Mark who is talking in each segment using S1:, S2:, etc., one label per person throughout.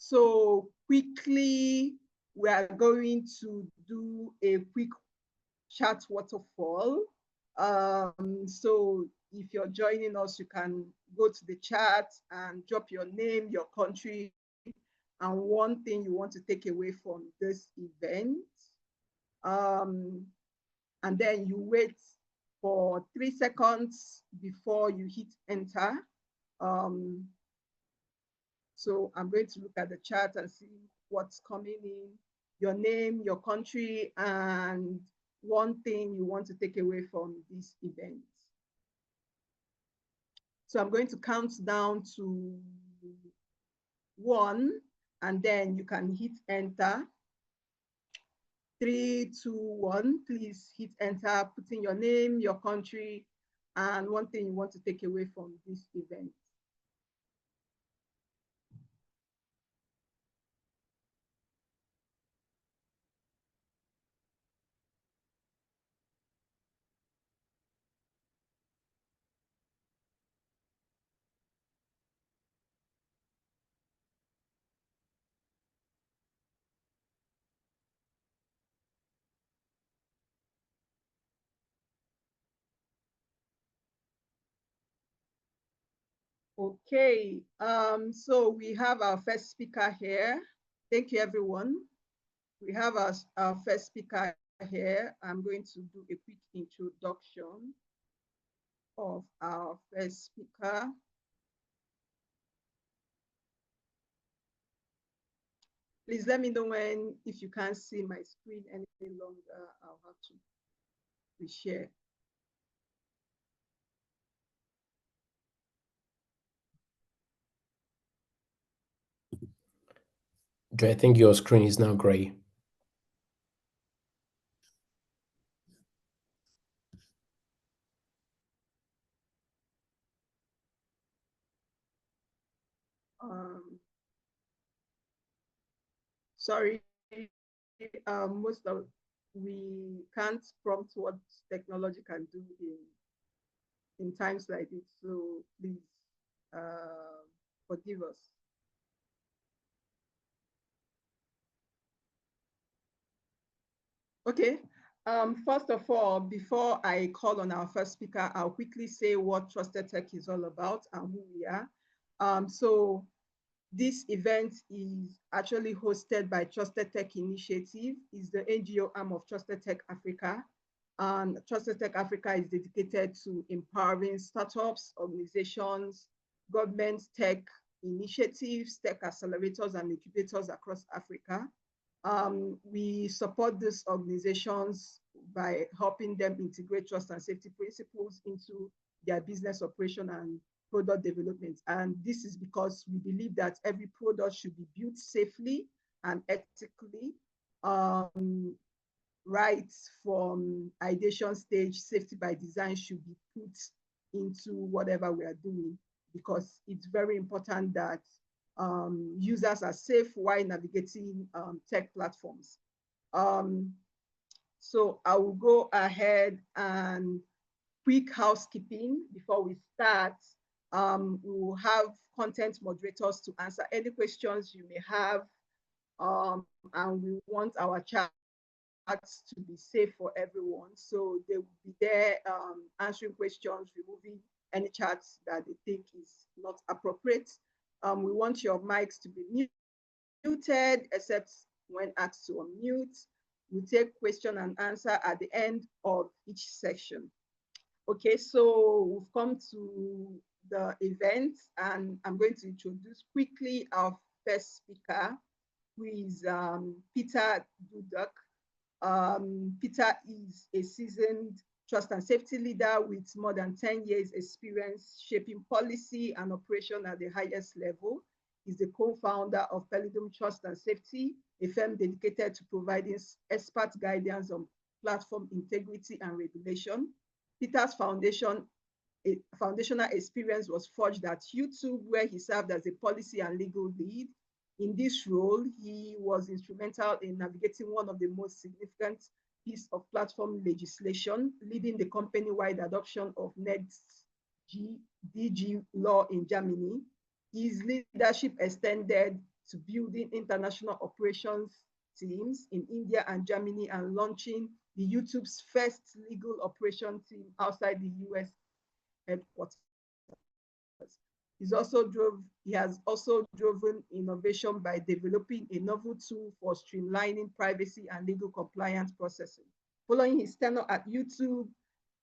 S1: So quickly, we are going to do a quick chat waterfall. So if you're joining us, you can go to the chat and drop your name, your country, and one thing you want to take away from this event. And then you wait for 3 seconds before you hit enter. So I'm going to look at the chat and see what's coming in, your name, your country, and one thing you want to take away from this event. So I'm going to count down to 1, and then you can hit enter. 3, 2, 1, please hit enter, put in your name, your country, and one thing you want to take away from this event. Okay, so we have our first speaker here. Thank you, everyone. We have our first speaker here. I'm going to do a quick introduction of our first speaker. Please let me know if you can't see my screen any longer, I'll have to reshare.
S2: I think your screen is now gray.
S1: Sorry, we can't prompt what technology can do in times like this, so please forgive us. Okay, first of all, before I call on our first speaker, I'll quickly say what Trusted Tech is all about and who we are. So this event is actually hosted by Trusted Tech Initiative, is the NGO arm of TrustedTech Africa. And TrustedTech Africa is dedicated to empowering startups, organizations, government tech initiatives, tech accelerators, and incubators across Africa. We support these organizations by helping them integrate trust and safety principles into their business operation and product development. And this is because we believe that every product should be built safely and ethically, right from ideation stage. Safety by design should be put into whatever we are doing, because it's very important that users are safe while navigating tech platforms. So I will go ahead and quick housekeeping before we start. We will have content moderators to answer any questions you may have, and we want our chats to be safe for everyone. So they will be there answering questions, removing any chats that they think is not appropriate. We want your mics to be muted, except when asked to unmute. We take question and answer at the end of each section. Okay, so we've come to the event, and I'm going to introduce quickly our first speaker, who is Peter Dudic. Peter is a seasoned trust and safety leader with more than 10 years experience shaping policy and operation at the highest level. He's the co-founder of Pelidum Trust and Safety, a firm dedicated to providing expert guidance on platform integrity and regulation. Peter's foundational experience was forged at YouTube, where he served as a policy and legal lead. In this role, he was instrumental in navigating one of the most significant pieces of platform legislation, leading the company-wide adoption of DG law in Germany. His leadership extended to building international operations teams in India and Germany and launching the YouTube's first legal operation team outside the US headquarters. He has also driven innovation by developing a novel tool for streamlining privacy and legal compliance processing. Following his tenure at YouTube,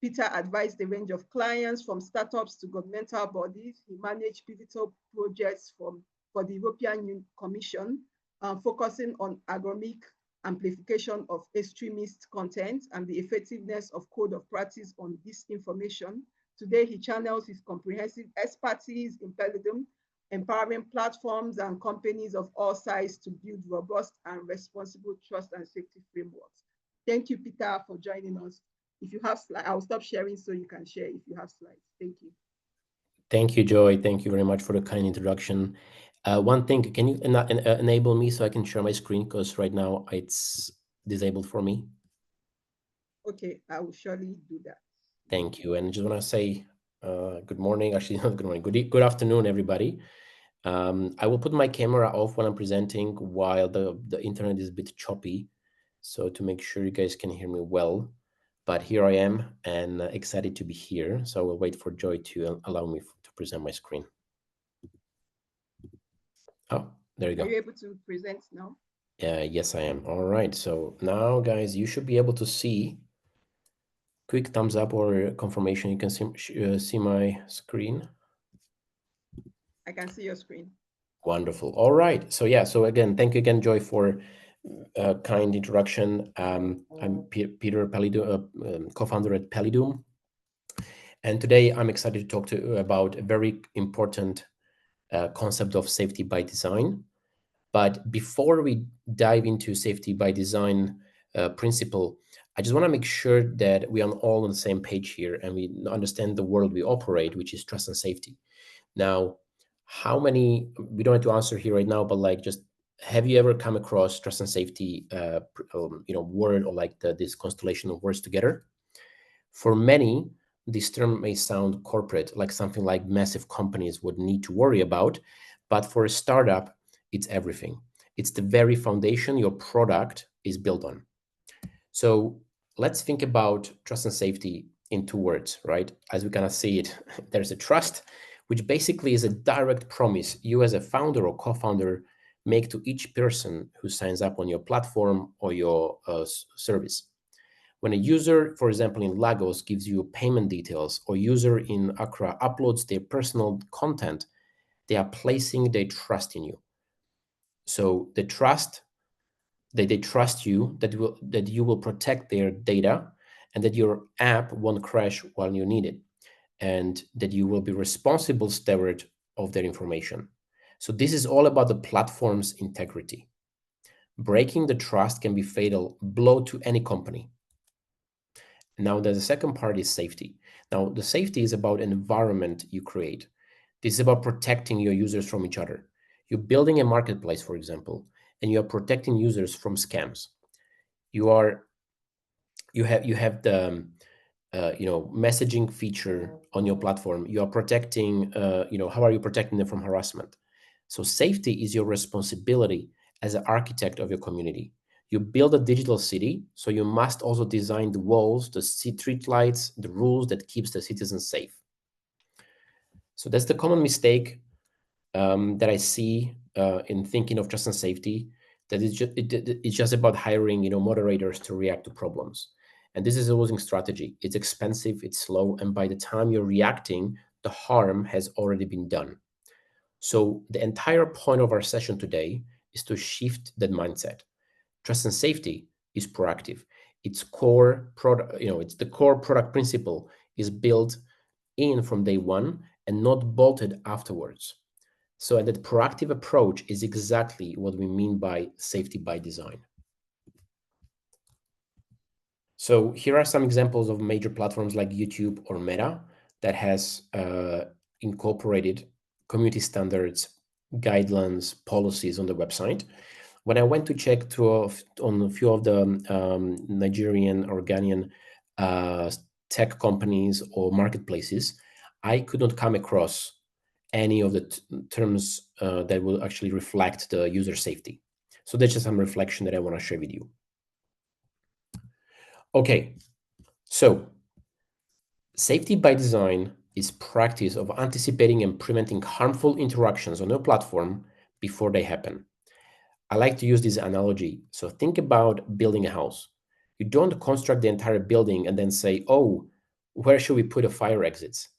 S1: Peter advised a range of clients from startups to governmental bodies. He managed pivotal projects for the European Commission, focusing on algorithmic amplification of extremist content and the effectiveness of code of practice on disinformation. Today, he channels his comprehensive expertise in Pelidum, empowering platforms and companies of all sizes to build robust and responsible trust and safety frameworks. Thank you, Peter, for joining us. If you have slides, I'll stop sharing so you can share if you have slides. Thank you.
S2: Thank you, Joy. Thank you very much for the kind introduction. One thing, can you enable me so I can share my screen? Because right now it's disabled for me.
S1: Okay, I will surely do that.
S2: Thank you. And I just want to say good morning. Actually, not good morning. Good afternoon, everybody. I will put my camera off when I'm presenting while the internet is a bit choppy. So to make sure you guys can hear me well. But here I am and excited to be here. So I will wait for Joy to allow me to present my screen. Oh, there you go.
S1: Are you able to present now?
S2: Yes, I am. All right. So now, guys, you should be able to see. Quick thumbs up or confirmation. You can see my screen.
S1: I can see your screen.
S2: Wonderful. All right. So yeah. So again, thank you again, Joy, for a kind introduction. I'm Peter Pelidum, co-founder at Pelidum, and today I'm excited to talk to you about a very important concept of safety by design. But before we dive into safety by design principle, I just want to make sure that we are all on the same page here and we understand the world we operate, which is trust and safety. Now, how many, we don't have to answer here right now, but like just, have you ever come across trust and safety, word or like this constellation of words together? For many, this term may sound corporate, like something like massive companies would need to worry about, but for a startup, it's everything. It's the very foundation your product is built on. So let's think about trust and safety in two words, right? As we kind of see it, there's a trust, which basically is a direct promise you as a founder or co-founder make to each person who signs up on your platform or your service. When a user, for example, in Lagos gives you payment details or user in Accra uploads their personal content, they are placing their trust in you. So the trust that they trust you that you will protect their data and that your app won't crash while you need it and that you will be responsible steward of their information. So this is all about the platform's integrity. Breaking the trust can be fatal blow to any company. Now, the second part is safety. Now, the safety is about an environment you create. This is about protecting your users from each other. You're building a marketplace, for example, and you are protecting users from scams. You have the messaging feature on your platform. You are protecting. How are you protecting them from harassment? So safety is your responsibility as an architect of your community. You build a digital city, so you must also design the walls, the street lights, the rules that keeps the citizens safe. So that's the common mistake that I see in thinking of trust and safety, that it's just about hiring moderators to react to problems. And this is a losing strategy. It's expensive, it's slow, and by the time you're reacting, the harm has already been done. So the entire point of our session today is to shift that mindset. Trust and safety is proactive. Its core product, it's the core product principle is built in from day one and not bolted afterwards. So that proactive approach is exactly what we mean by safety by design. So here are some examples of major platforms like YouTube or Meta that has incorporated community standards, guidelines, policies on the website. When I went to check on a few of the Nigerian or Ghanaian tech companies or marketplaces, I could not come across any of the terms that will actually reflect the user safety. So that's just some reflection that I want to share with you. Okay, so safety by design is practice of anticipating and preventing harmful interactions on your platform before they happen. I like to use this analogy. So think about building a house. You don't construct the entire building and then say, oh, where should we put the fire exits?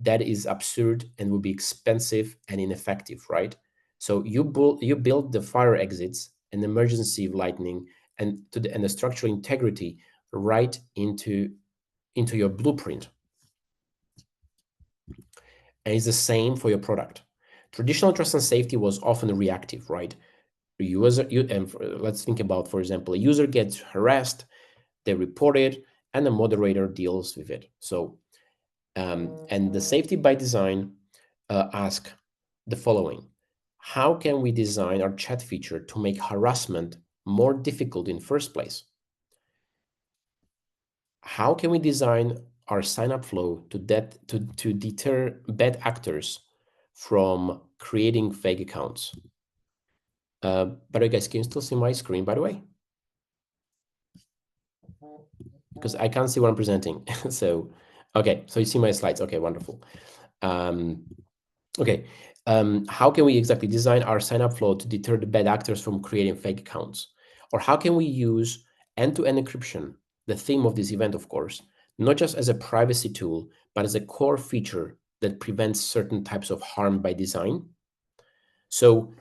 S2: That is absurd and will be expensive and ineffective, right? So you build the fire exits and emergency lighting and the structural integrity right into your blueprint. And it's the same for your product. Traditional trust and safety was often reactive, right? Let's think about, for example, a user gets harassed, they report it, and the moderator deals with it. So, and the safety by design ask the following: how can we design our chat feature to make harassment more difficult in the first place? How can we design our sign-up flow to deter bad actors from creating fake accounts? By the way, guys, can you still see my screen, by the way? Because I can't see what I'm presenting. So, okay, so you see my slides. Okay, wonderful. Okay, how can we exactly design our sign-up flow to deter the bad actors from creating fake accounts? Or how can we use end-to-end encryption, the theme of this event, of course, not just as a privacy tool, but as a core feature that prevents certain types of harm by design? So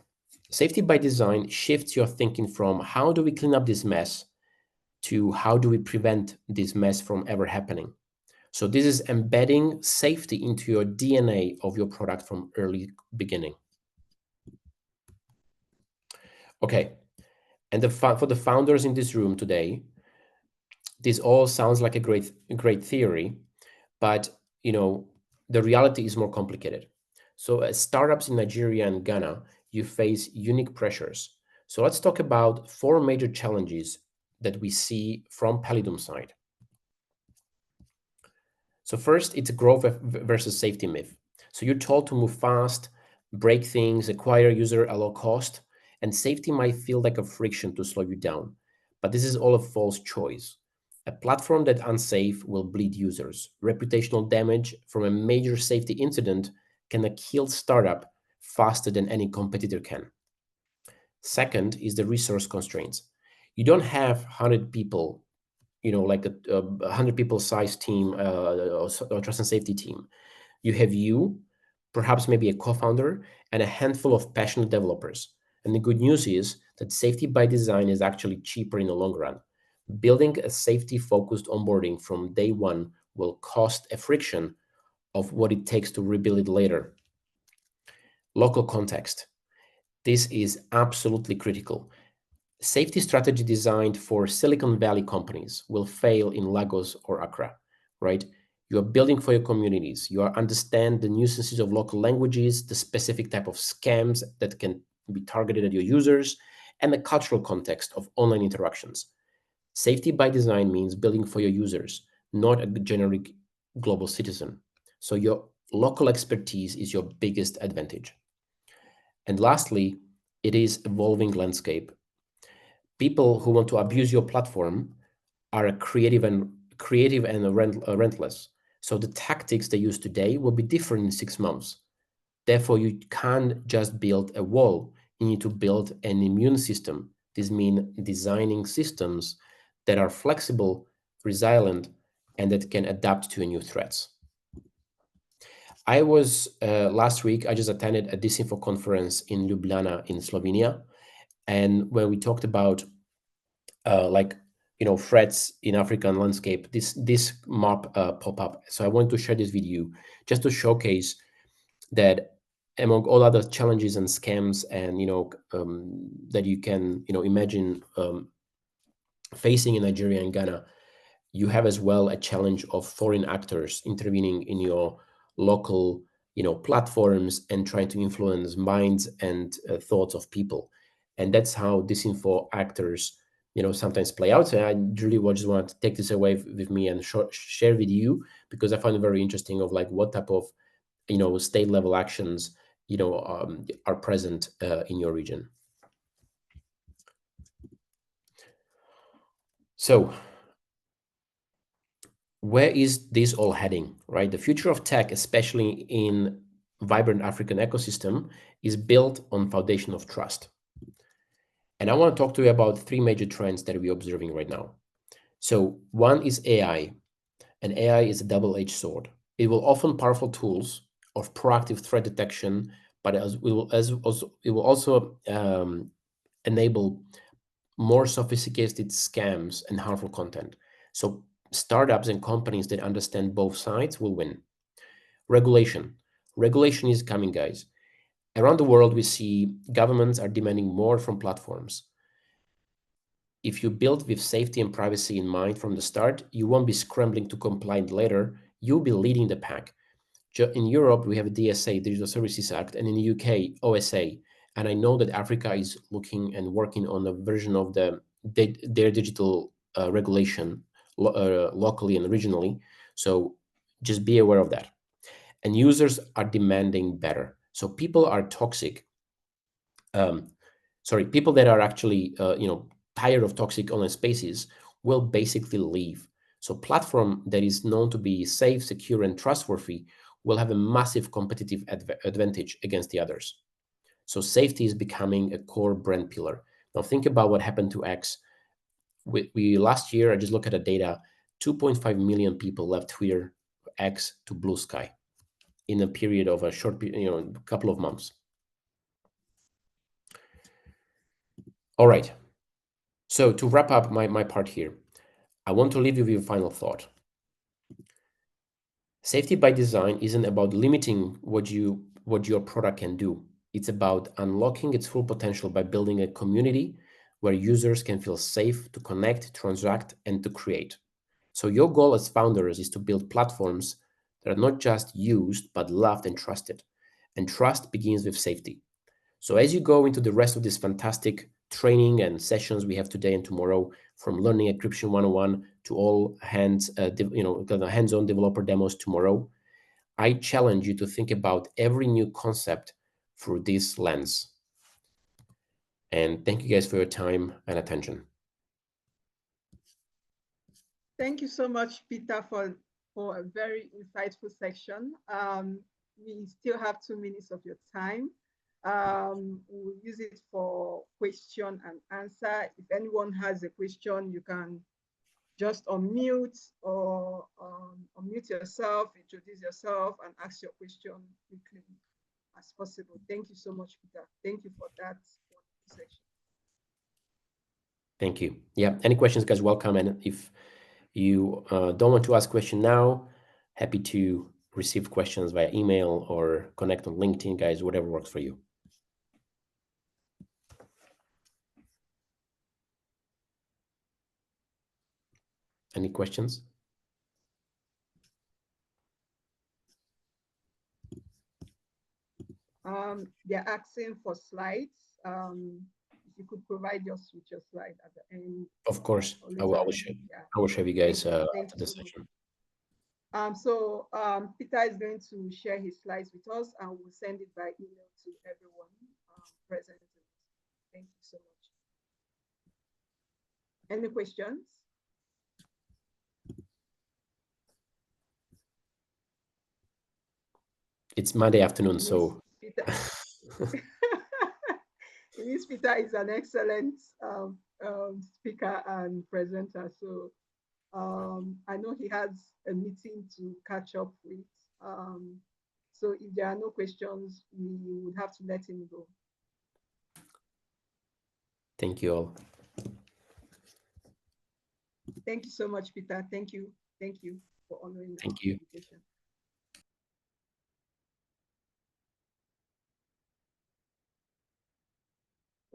S2: safety by design shifts your thinking from how do we clean up this mess to how do we prevent this mess from ever happening. So this is embedding safety into your DNA of your product from early beginning. Okay, and for the founders in this room today, this all sounds like a great theory, but the reality is more complicated. So as startups in Nigeria and Ghana, you face unique pressures. So let's talk about 4 major challenges that we see from Pelidum side. So first, it's a growth versus safety myth. So you're told to move fast, break things, acquire user at low cost, and safety might feel like a friction to slow you down. But this is all a false choice. A platform that's unsafe will bleed users. Reputational damage from a major safety incident can kill startup faster than any competitor can. Second is the resource constraints. You don't have 100 people, like a 100 people size team or trust and safety team. You have perhaps maybe a co-founder, and a handful of passionate developers. And the good news is that safety by design is actually cheaper in the long run. Building a safety-focused onboarding from day one will cost a friction of what it takes to rebuild it later. Local context. This is absolutely critical. Safety strategy designed for Silicon Valley companies will fail in Lagos or Accra, right? You are building for your communities. You understand the nuances of local languages, the specific type of scams that can be targeted at your users, and the cultural context of online interactions. Safety by design means building for your users, not a generic global citizen. So your local expertise is your biggest advantage. And lastly, it is evolving landscape. People who want to abuse your platform are creative and relentless. So the tactics they use today will be different in 6 months. Therefore, you can't just build a wall. You need to build an immune system. This means designing systems that are flexible, resilient, and that can adapt to new threats. I was last week, I just attended a Disinfo conference in Ljubljana in Slovenia. And when we talked about threats in African landscape, this map pop up. So I want to share this with you just to showcase that among all other challenges and scams and that you can imagine facing in Nigeria and Ghana, you have as well a challenge of foreign actors intervening in your local platforms and trying to influence minds and thoughts of people. And that's how disinfo actors sometimes play out. So I really just want to take this away with me and share with you, because I find it very interesting of like what type of state level actions, are present in your region. So where is this all heading, right? The future of tech, especially in vibrant African ecosystem, is built on foundation of trust. And I want to talk to you about three major trends that we're observing right now. So one is AI, and AI is a double-edged sword. It will offer powerful tools of proactive threat detection, but it will also enable more sophisticated scams and harmful content. So startups and companies that understand both sides will win. Regulation. Regulation is coming, guys. Around the world, we see governments are demanding more from platforms. If you build with safety and privacy in mind from the start, you won't be scrambling to comply later. You'll be leading the pack. In Europe, we have a DSA, Digital Services Act, and in the UK, OSA. And I know that Africa is looking and working on a version of their digital regulation locally and regionally. So just be aware of that. And users are demanding better. So people are toxic. People that are actually tired of toxic online spaces will basically leave. So platform that is known to be safe, secure, and trustworthy will have a massive competitive advantage against the others. So safety is becoming a core brand pillar. Now think about what happened to X. We last year, I just look at the data, 2.5 million people left Twitter, X to Blue Sky in a period of a short, couple of months. All right. So to wrap up my part here, I want to leave you with a final thought. Safety by design isn't about limiting what your product can do. It's about unlocking its full potential by building a community where users can feel safe to connect, transact, and to create. So your goal as founders is to build platforms that are not just used, but loved and trusted. And trust begins with safety. So as you go into the rest of this fantastic training and sessions we have today and tomorrow, from learning encryption 101 to all hands-on developer demos tomorrow, I challenge you to think about every new concept through this lens. And thank you guys for your time and attention.
S1: Thank you so much, Peter, for a very insightful section. We still have 2 minutes of your time. We'll use it for question and answer. If anyone has a question, you can just unmute or unmute yourself, introduce yourself, and ask your question quickly as possible. Thank you so much, Peter. Thank you for that section.
S2: Thank you. Yeah, any questions, guys, welcome. And if you don't want to ask a question now, happy to receive questions via email or connect on LinkedIn, guys, whatever works for you. Any questions?
S1: They're asking for slides. If you could provide with your slide at the end.
S2: Of course, I will show you guys after the session.
S1: Peter is going to share his slides with us, and we'll send it by email to everyone present. Thank you so much. Any questions?
S2: It's Monday afternoon, so.
S1: Peter is an excellent speaker and presenter. So I know he has a meeting to catch up with. So if there are no questions, we would have to let him go.
S2: Thank you all.
S1: Thank you so much, Peter. Thank you. Thank you for honoring
S2: our
S1: invitation.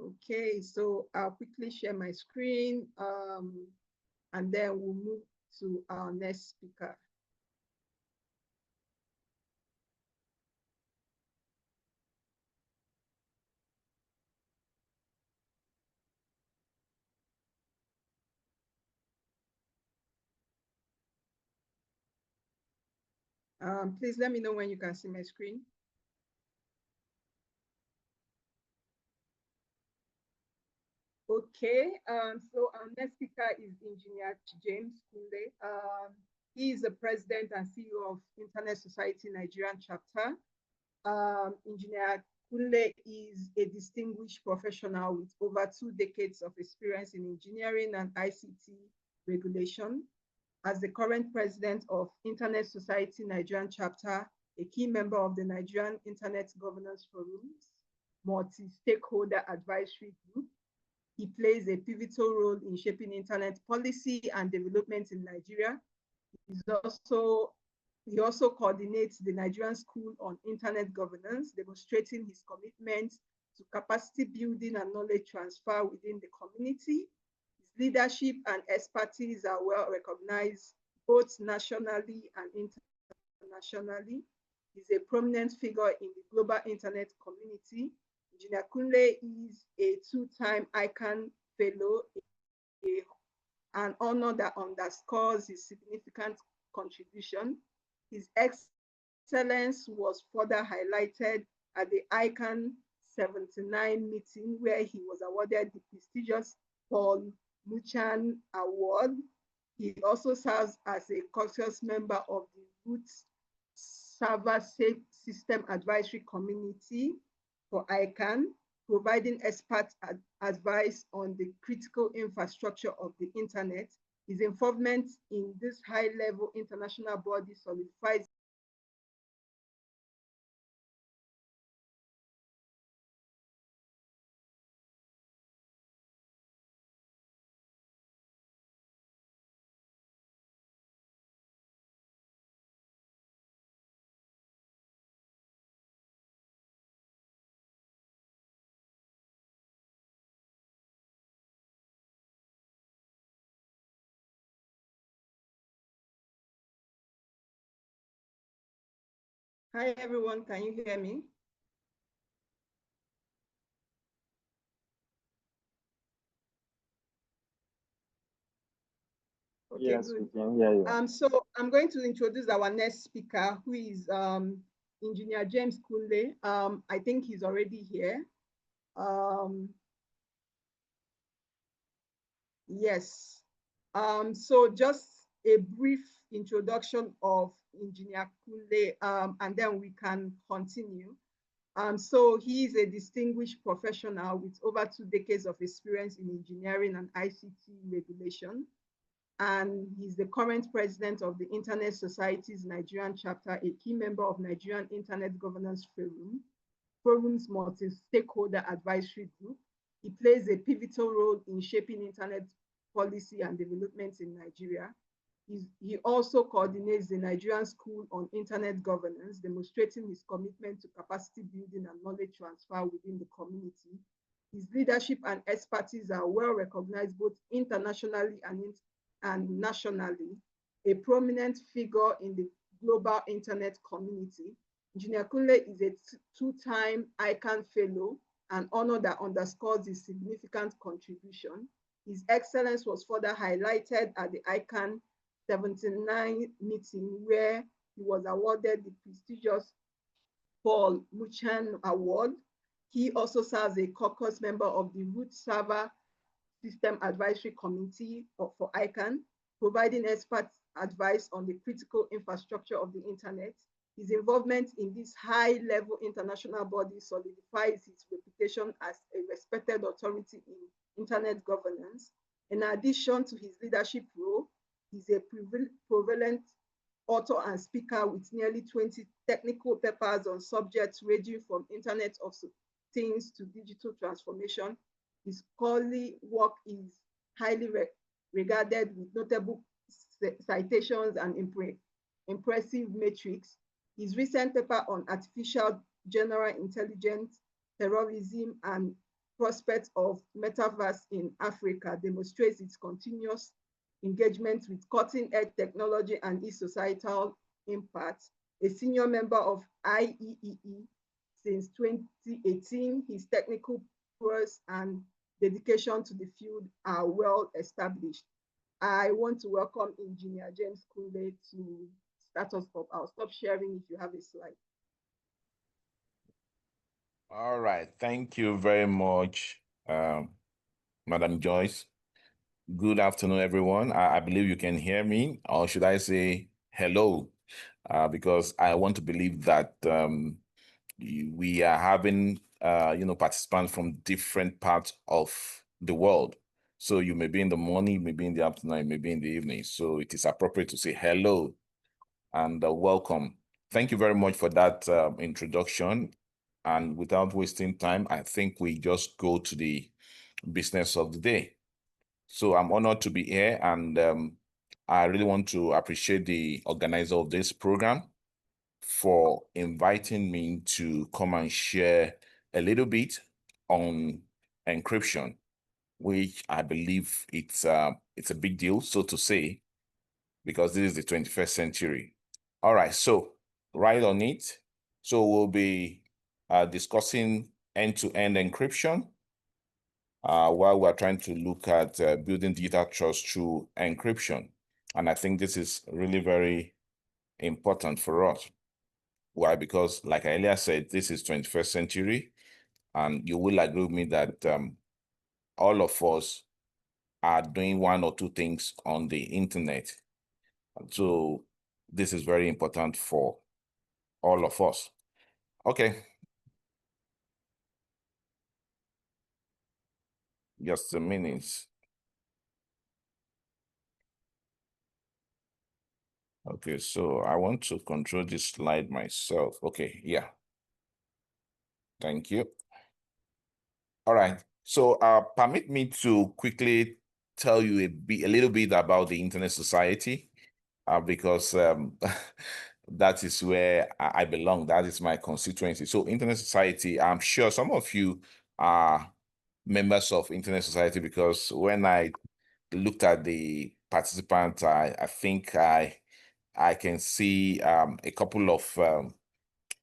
S1: Okay, so I'll quickly share my screen and then we'll move to our next speaker. Please let me know when you can see my screen. Okay, so our next speaker is Engineer James Kunle. He is the president and CEO of Internet Society Nigerian chapter. Engineer Kunle is a distinguished professional with over 2 decades of experience in engineering and ICT regulation. As the current president of Internet Society Nigerian chapter, a key member of the Nigerian Internet Governance Forum's multi-stakeholder advisory group, he plays a pivotal role in shaping internet policy and development in Nigeria. He also coordinates the Nigerian School on Internet Governance, demonstrating his commitment to capacity building and knowledge transfer within the community. His leadership and expertise are well recognized both nationally and internationally. He's a prominent figure in the global internet community. Engineer Kunle is a 2-time ICANN fellow, an honor that underscores his significant contribution. His excellence was further highlighted at the ICANN 79 meeting, where he was awarded the prestigious Paul Muchan Award. He also serves as a caucus member of the Root Server Safe System Advisory Committee for ICANN, providing expert advice on the critical infrastructure of the internet. His involvement in this high-level international body solidifies Hi, everyone. Can you hear me? Okay,
S3: yes,
S1: good.
S3: we can hear you.
S1: So I'm going to introduce our next speaker, who is Engineer James Kunle. I think he's already here. Yes. So just a brief introduction of Engineer Kunle, and then we can continue. So he is a distinguished professional with over 2 decades of experience in engineering and ICT regulation. And he's the current president of the Internet Society's Nigerian chapter, a key member of Nigerian Internet Governance Forum's multi-stakeholder advisory group. He plays a pivotal role in shaping internet policy and development in Nigeria. He also coordinates the Nigerian School on Internet Governance, demonstrating his commitment to capacity building and knowledge transfer within the community. His leadership and expertise are well recognized both internationally and nationally, a prominent figure in the global internet community. Engineer Kunle is a 2-time ICANN fellow, an honor that underscores his significant contribution. His excellence was further highlighted at the ICANN 79 meeting, where he was awarded the prestigious Paul Muchan Award. He also serves as a caucus member of the Root Server System Advisory Committee for ICANN, providing expert advice on the critical infrastructure of the internet. His involvement in this high-level international body solidifies his reputation as a respected authority in internet governance. In addition to his leadership role, he's a prevalent author and speaker with nearly 20 technical papers on subjects ranging from Internet of Things to digital transformation. His scholarly work is highly regarded with notable citations and impressive metrics. His recent paper on artificial general intelligence, terrorism, and prospects of metaverse in Africa demonstrates its continuous engagement with cutting-edge technology and its societal impact. A senior member of IEEE since 2018, his technical prowess and dedication to the field are well established. I want to welcome Engineer James Kunle to start us up. I'll stop sharing if you have a slide.
S3: All right. Thank you very much, Madam Joyce. Good afternoon, everyone. I believe you can hear me, or should I say hello? Because I want to believe that we are having participants from different parts of the world. So you may be in the morning, you may be in the afternoon, you may be in the evening. So it is appropriate to say hello and welcome. Thank you very much for that introduction. And without wasting time, I think we just go to the business of the day. So I'm honored to be here, and I really want to appreciate the organizer of this program for inviting me to come and share a little bit on encryption, which I believe it's a big deal, so to say, because this is the 21st century. All right, so right on it. So we'll be discussing end-to-end encryption while we're trying to look at building digital trust through encryption. And I think this is really very important for us. Why? Because like I earlier said, this is 21st century, and you will agree with me that all of us are doing one or two things on the internet. So this is very important for all of us. Okay. Just a minute. Okay, so I want to control this slide myself. Okay, yeah. Thank you. All right. So permit me to quickly tell you a little bit about the Internet Society, because that is where I belong. That is my constituency. So Internet Society, I'm sure some of you are members of Internet Society, because when I looked at the participants, I think I can see a couple of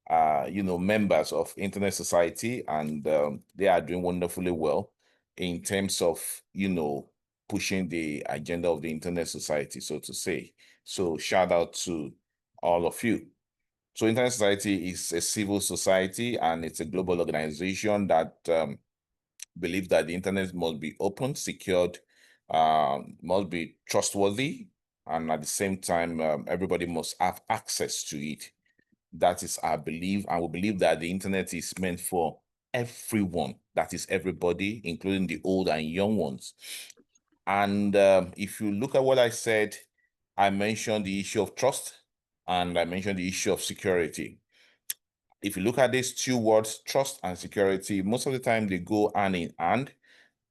S3: members of Internet Society, and they are doing wonderfully well in terms of pushing the agenda of the Internet Society, so to say. So shout out to all of you. So Internet Society is a civil society, and it's a global organization that believes that the internet must be open, secured, must be trustworthy, and at the same time, everybody must have access to it. That is our belief, and we believe that the internet is meant for everyone. That is everybody, including the old and young ones. And if you look at what I said, I mentioned the issue of trust, and I mentioned the issue of security. If you look at these two words, trust and security, most of the time they go hand in hand.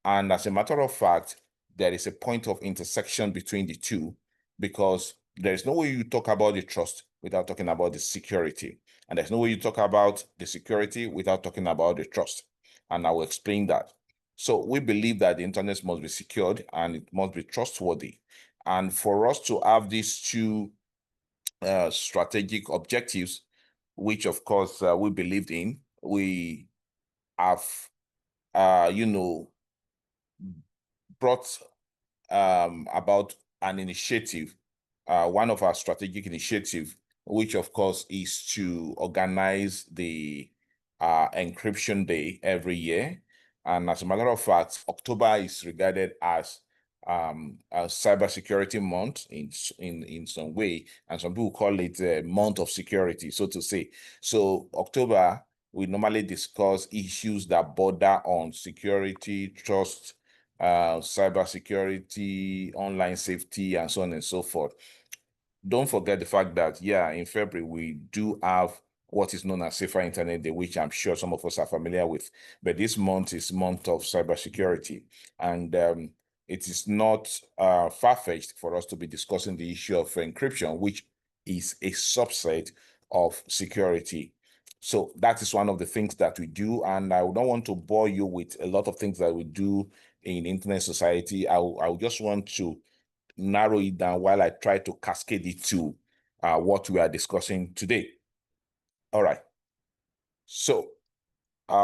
S3: And as a matter of fact, there is a point of intersection between the two, because there is no way you talk about the trust without talking about the security. And there's no way you talk about the security without talking about the trust. And I will explain that. So we believe that the internet must be secured and it must be trustworthy. And for us to have these two strategic objectives, which of course we believed in, we have, brought about an initiative, one of our strategic initiatives, which of course is to organize the Encryption Day every year. And as a matter of fact, October is regarded as a cybersecurity month in some way, and some people call it a month of security, so to say. So October, we normally discuss issues that border on security, trust, cybersecurity, online safety, and so on and so forth. Don't forget the fact that, in February, we do have what is known as Safer Internet Day, which I'm sure some of us are familiar with. But this month is month of cybersecurity. And it is not far-fetched for us to be discussing the issue of encryption, which is a subset of security. So that is one of the things that we do. And I don't want to bore you with a lot of things that we do in Internet Society. I just want to narrow it down while I try to cascade it to what we are discussing today. All right. So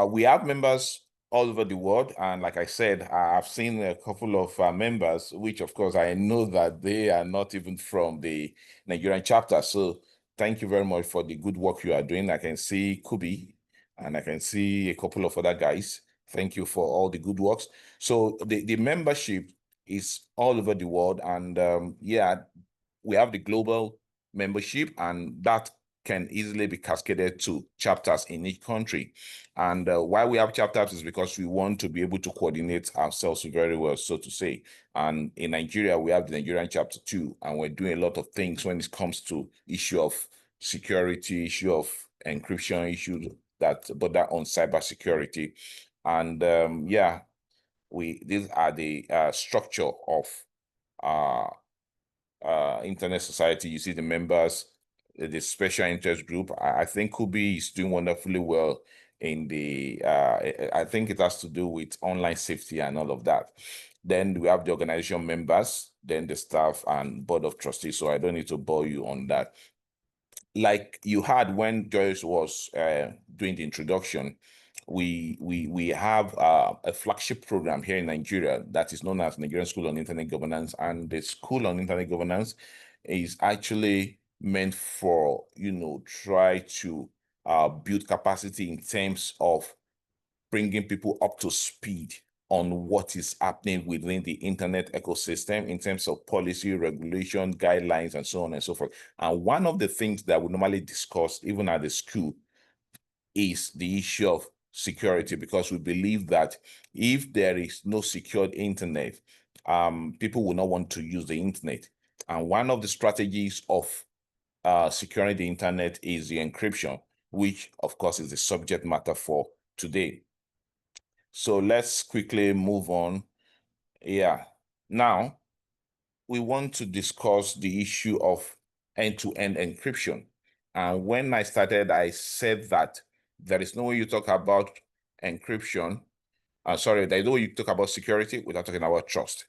S3: we have members all over the world. And like I said, I've seen a couple of members, which of course I know that they are not even from the Nigerian chapter. So thank you very much for the good work you are doing. I can see Kubi and I can see a couple of other guys. Thank you for all the good works. So the membership is all over the world. And yeah, we have the global membership, and that can easily be cascaded to chapters in each country. And why we have chapters is because we want to be able to coordinate ourselves very well, so to say. And in Nigeria, we have the Nigerian chapter too, and we're doing a lot of things when it comes to issue of security, issue of encryption, issues that border on cybersecurity. And yeah, these are the structure of Internet Society. You see the members, the special interest group. I think Kubi is doing wonderfully well in the, I think it has to do with online safety and all of that. Then we have the organization members, then the staff and board of trustees. So I don't need to bore you on that. Like you had when Joyce was doing the introduction, we have a flagship program here in Nigeria that is known as Nigerian School on Internet Governance, and the School on Internet Governance is actually meant for, try to build capacity in terms of bringing people up to speed on what is happening within the internet ecosystem in terms of policy, regulation, guidelines, and so on and so forth. And one of the things that we normally discuss, even at the school, is the issue of security, because we believe that if there is no secured internet, people will not want to use the internet. And one of the strategies of securing the internet is the encryption, which of course is the subject matter for today. So let's quickly move on. Yeah. Now, we want to discuss the issue of end-to-end encryption. And when I started, I said that there is no way you talk about encryption. There is no way you talk about security without talking about trust.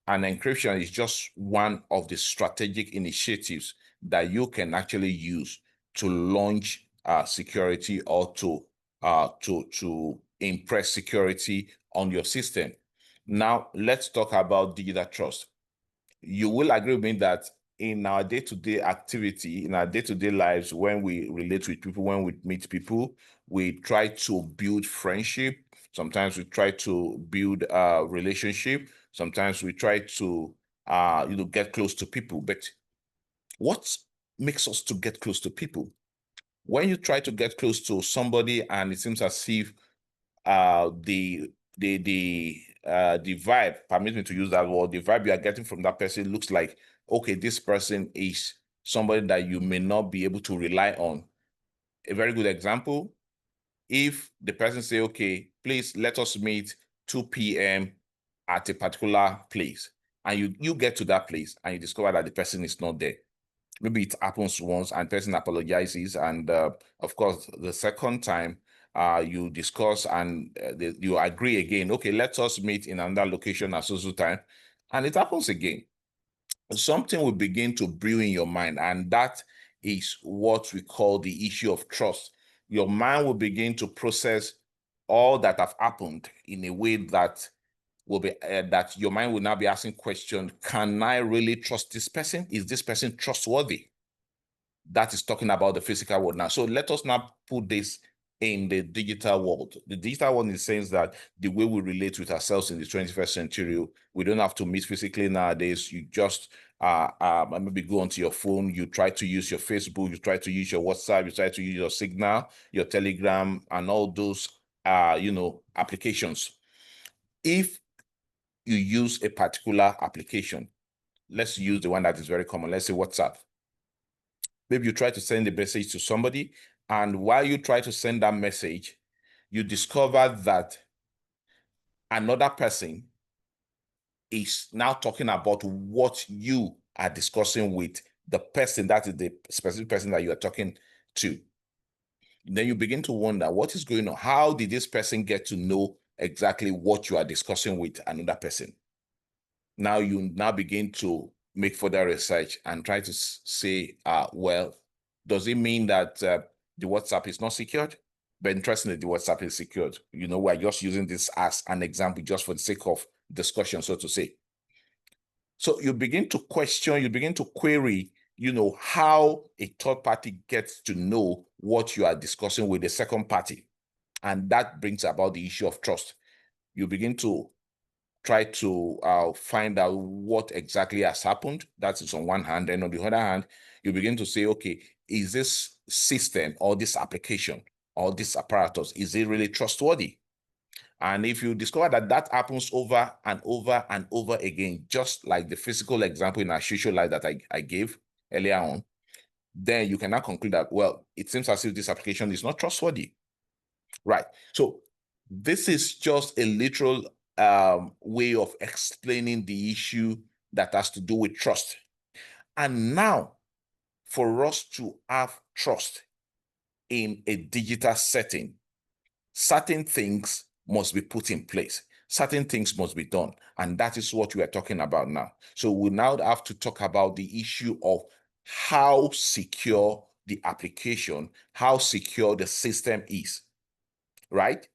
S3: And encryption is just one of the strategic initiatives that you can actually use to launch security or to impress security on your system. Now, let's talk about digital trust. You will agree with me that in our day-to-day activity, in our day-to-day lives, when we relate with people, when we meet people, we try to build friendship. Sometimes we try to build a relationship. Sometimes we try to, get close to people. But what makes us to get close to people? When you try to get close to somebody and it seems as if the vibe, permit me to use that word, the vibe you are getting from that person looks like, okay, this person is somebody that you may not be able to rely on. A very good example, if the person say, okay, please let us meet 2 p.m. at a particular place, and you get to that place and you discover that the person is not there. Maybe it happens once and person apologizes, and of course, the second time, you discuss and you agree again, okay, let us meet in another location at so time, and it happens again. Something will begin to brew in your mind, and that is what we call the issue of trust. Your mind will begin to process all that have happened in a way that will be that your mind will now be asking questions. Can I really trust this person? Is this person trustworthy? That is talking about the physical world now. So let us now put this in the digital world. The digital world in the sense that the way we relate with ourselves in the 21st century, we don't have to meet physically nowadays. You just maybe go onto your phone, you try to use your Facebook, you try to use your WhatsApp, you try to use your Signal, your Telegram, and all those applications. If you use a particular application, let's use the one that is very common, let's say WhatsApp. Maybe you try to send a message to somebody, and while you try to send that message, you discover that another person is now talking about what you are discussing with the person, that is the specific person that you are talking to. Then you begin to wonder, what is going on? How did this person get to know exactly what you are discussing with another person? Now you begin to make further research and try to say, well, does it mean that the WhatsApp is not secured? But interestingly, the WhatsApp is secured. You know, we're just using this as an example, just for the sake of discussion, so to say. So you begin to question, you begin to query, you know, how a third party gets to know what you are discussing with the second party. And that brings about the issue of trust. You begin to try to find out what exactly has happened. That is on one hand. And on the other hand, you begin to say, okay, is this system or this application or this apparatus, is it really trustworthy? And if you discover that that happens over and over and over again, just like the physical example in our social life that I gave earlier on, then you can now conclude that, well, it seems as if this application is not trustworthy. Right. So this is just a literal way of explaining the issue that has to do with trust. And now, for us to have trust in a digital setting, certain things must be put in place. Certain things must be done. And that is what we are talking about now. So we now have to talk about the issue of how secure the application, how secure the system is, right?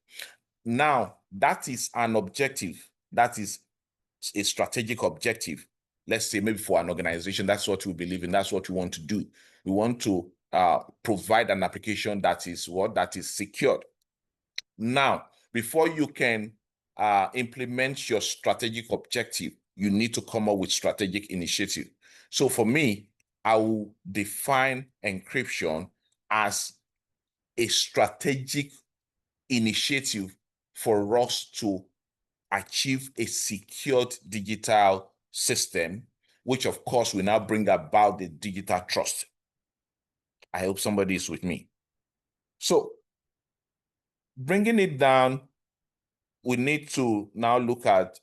S3: Now, that is an objective. That is a strategic objective. Let's say maybe for an organization, that's what we believe in. That's what we want to do. We want to provide an application that is what? That is secured. Now, before you can implement your strategic objective, you need to come up with strategic initiative. So for me, I will define encryption as a strategic initiative for us to achieve a secured digital system, which of course will now bring about the digital trust. I hope somebody is with me. So bringing it down, we need to now look at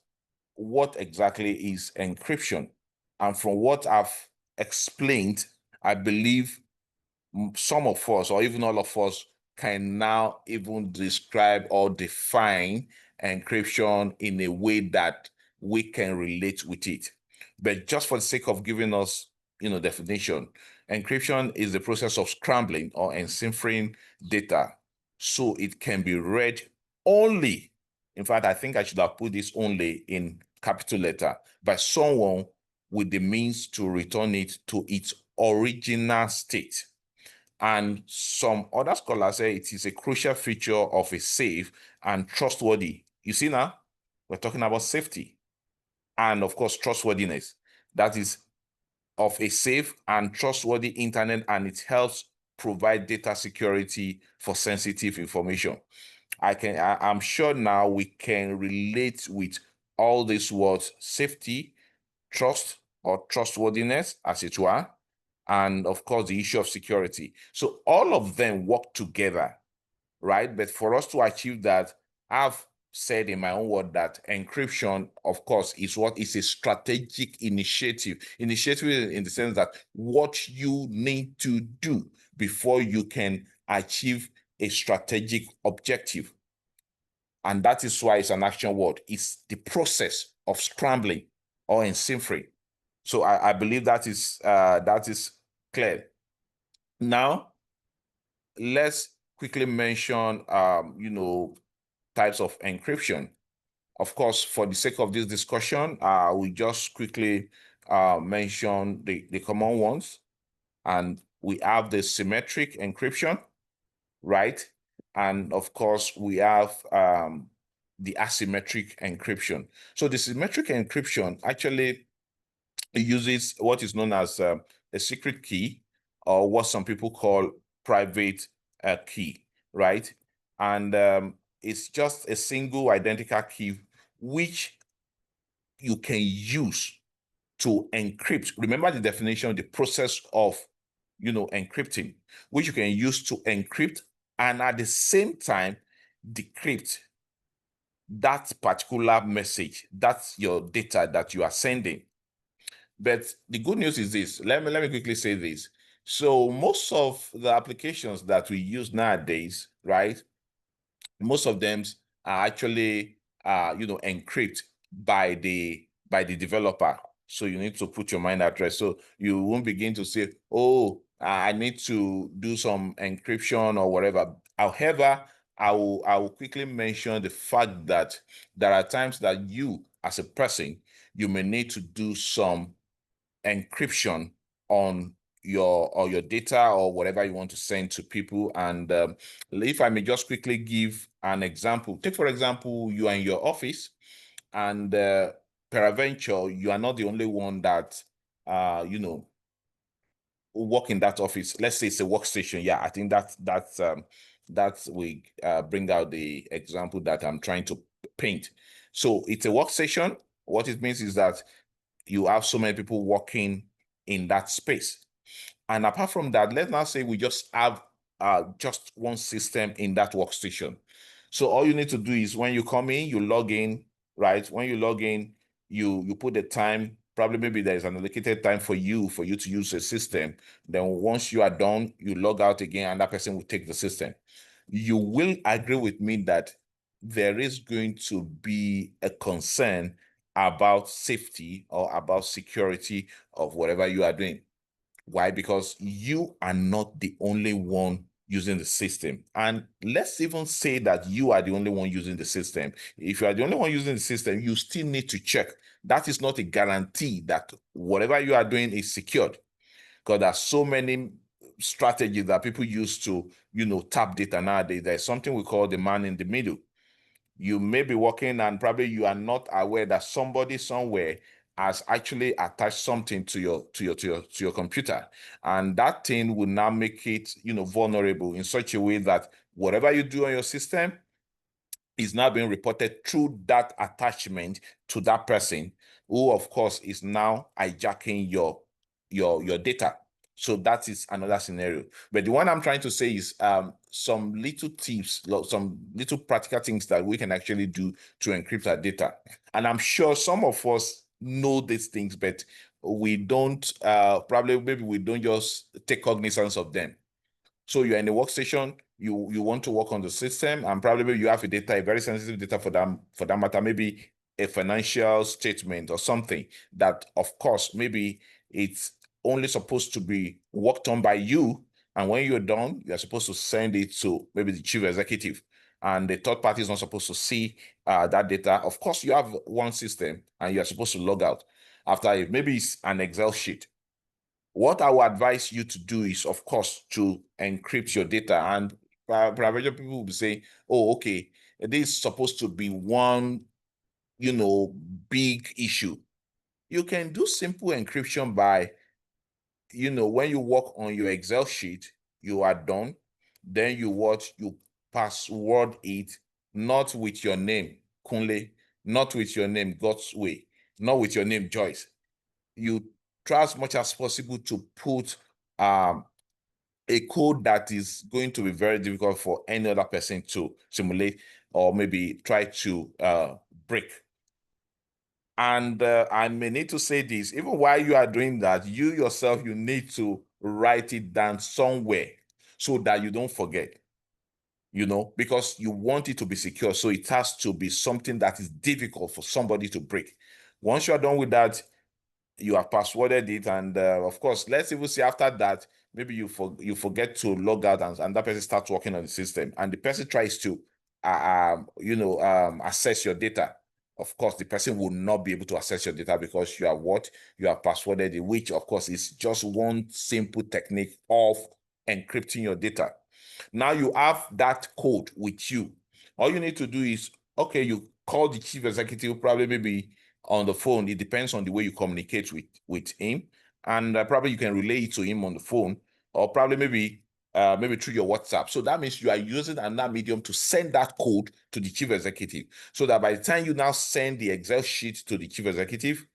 S3: what exactly is encryption. And from what I've explained, I believe some of us, or even all of us, can now even describe or define encryption in a way that we can relate with it. But just for the sake of giving us, definition, encryption is the process of scrambling or enciphering data so it can be read only. In fact, I think I should have put this only in capital letter, by someone with the means to return it to its original state. And some other scholars say it is a crucial feature of a safe and trustworthy. You see now, we're talking about safety and of course, trustworthiness. That is of a safe and trustworthy internet, and it helps provide data security for sensitive information. I'm sure now we can relate with all these words: safety, trust or trustworthiness, as it were, and of course the issue of security. So all of them work together, right? But for us to achieve that, I've said in my own word that encryption, of course, is what is a strategic initiative. Initiative in the sense that what you need to do before you can achieve a strategic objective. And that is why it's an action word. It's the process of scrambling or enciphering. So I believe that is clear. Now, let's quickly mention, types of encryption. Of course, for the sake of this discussion, we just quickly mention the common ones. And we have the symmetric encryption, right? And of course, we have the asymmetric encryption. So the symmetric encryption actually uses what is known as a secret key, or what some people call private key, right? And it's just a single identical key which you can use to encrypt. Remember the definition, the process of, encrypting, which you can use to encrypt and at the same time decrypt that particular message. That's your data that you are sending. But the good news is this. Let me quickly say this. So most of the applications that we use nowadays, right, most of them are actually encrypt by the developer. So you need to put your MAC address. So you won't begin to say, oh, I need to do some encryption or whatever. However, I will quickly mention the fact that there are times that you, as a person, you may need to do some encryption on your data or whatever you want to send to people. And if I may just quickly give an example, take for example, you are in your office, and peradventure you are not the only one that work in that office. Let's say it's a workstation. Yeah, I think that we bring out the example that I'm trying to paint. So it's a workstation. What it means is that you have so many people working in that space. And apart from that, let's now say we just have just one system in that workstation. So all you need to do is when you come in, you log in, right? When you log in, you put the time, probably maybe there's an allocated time for you to use the system. Then once you are done, you log out again and that person will take the system. You will agree with me that there is going to be a concern about safety or about security of whatever you are doing. Why? Because you are not the only one using the system. And let's even say that you are the only one using the system. If you are the only one using the system, you still need to check. That is not a guarantee that whatever you are doing is secured, because there are so many strategies that people use to, tap data nowadays. There's something we call the man in the middle. You may be working and probably you are not aware that somebody somewhere has actually attached something to your computer, and that thing will now make it vulnerable in such a way that whatever you do on your system is now being reported through that attachment to that person, who of course is now hijacking your data. So that is another scenario. But the one I'm trying to say is some little tips, some little practical things that we can actually do to encrypt our data. And I'm sure some of us know these things, but we don't, probably maybe we don't just take cognizance of them. So you're in a workstation, you want to work on the system, and probably you have a data, a very sensitive data for that matter, maybe a financial statement or something that, of course, maybe it's only supposed to be worked on by you. And when you're done, you're supposed to send it to maybe the chief executive. And the third party is not supposed to see that data. Of course, you have one system and you're supposed to log out after it. Maybe it's an Excel sheet. What I would advise you to do is, of course, to encrypt your data. And probably people will be saying, oh, okay, this is supposed to be one, big issue. You can do simple encryption by, when you work on your Excel sheet, you are done. Then you password it, not with your name, Kunle, not with your name, God's Way, not with your name, Joyce. You try as much as possible to put a code that is going to be very difficult for any other person to simulate or maybe try to break. And I may need to say this, even while you are doing that, you yourself, you need to write it down somewhere so that you don't forget, because you want it to be secure. So it has to be something that is difficult for somebody to break. Once you are done with that, you have passworded it, and of course, let's even say after that, maybe you forget to log out, and that person starts working on the system, and the person tries to access your data. Of course, the person will not be able to access your data because you have passworded it, which of course is just one simple technique of encrypting your data. Now you have that code with you. All you need to do is, okay, you call the chief executive, probably maybe on the phone. It depends on the way you communicate with him, and probably you can relay it to him on the phone, or probably maybe through your WhatsApp. So that means you are using another medium to send that code to the chief executive, so that by the time you now send the Excel sheet to the chief executive,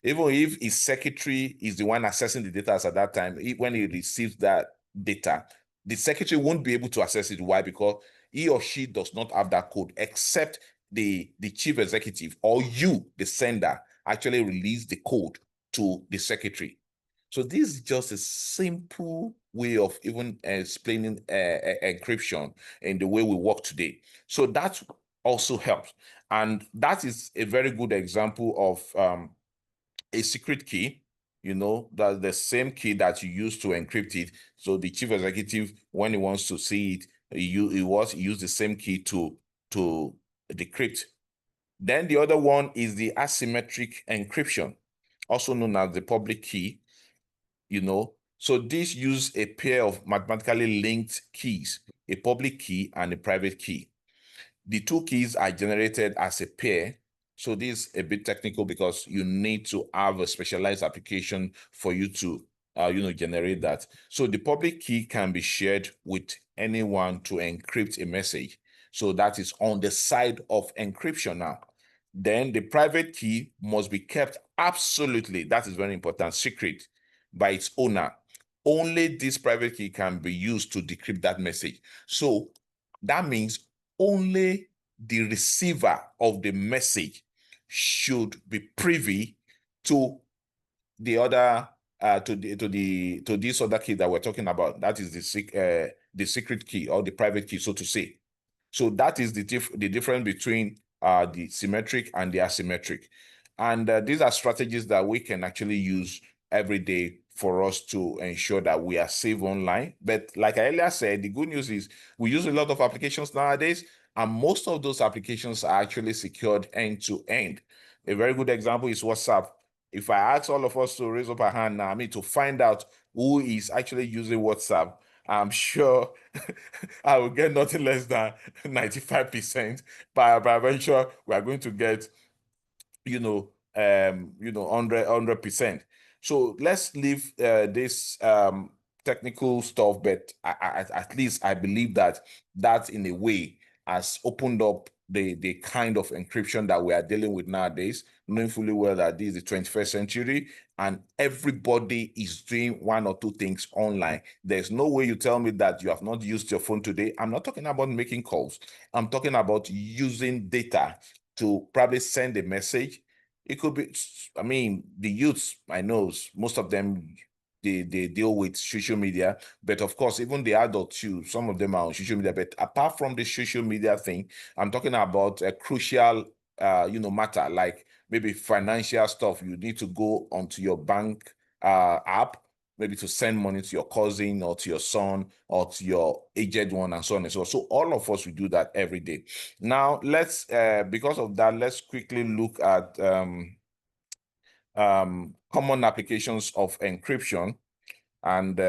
S3: even if his secretary is the one accessing the data at that time, when he receives that data, the secretary won't be able to access it. Why? Because he or she does not have that code, except the chief executive or you, the sender, actually release the code to the secretary. So this is just a simple way of even explaining encryption in the way we work today. So that also helps. And that is a very good example of a secret key, that's the same key that you use to encrypt it. So the chief executive, when he wants to see it, You use the same key to decrypt. Then the other one is the asymmetric encryption, also known as the public key. So this use a pair of mathematically linked keys, a public key and a private key. The two keys are generated as a pair. So this is a bit technical because you need to have a specialized application for you to generate that. So the public key can be shared with anyone to encrypt a message. So that is on the side of encryption now. Then the private key must be kept absolutely, that is very important, secret by its owner. Only this private key can be used to decrypt that message. So that means only the receiver of the message should be privy to the other to this other key that we're talking about. That is the secret key or the private key, so to say. So that is the difference between the symmetric and the asymmetric. And these are strategies that we can actually use every day for us to ensure that we are safe online. But like I earlier said, the good news is we use a lot of applications nowadays, and most of those applications are actually secured end to end. A very good example is WhatsApp. If I ask all of us to raise up our hand now, to find out who is actually using WhatsApp, I'm sure I will get nothing less than 95%. But eventually, we are going to get, 100%. So let's leave this technical stuff, but at least I believe that in a way has opened up the kind of encryption that we are dealing with nowadays, knowing fully well that this is the 21st century and everybody is doing one or two things online. There's no way you tell me that you have not used your phone today. I'm not talking about making calls. I'm talking about using data to probably send a message. It could be, the youths, I know most of them, they deal with social media, but of course, even the adults too, some of them are on social media. But apart from the social media thing, I'm talking about a crucial, matter, like maybe financial stuff. You need to go onto your bank app, maybe to send money to your cousin or to your son or to your aged one and so on and so on. So all of us, we do that every day. Now, let's, because of that, let's quickly look at common applications of encryption and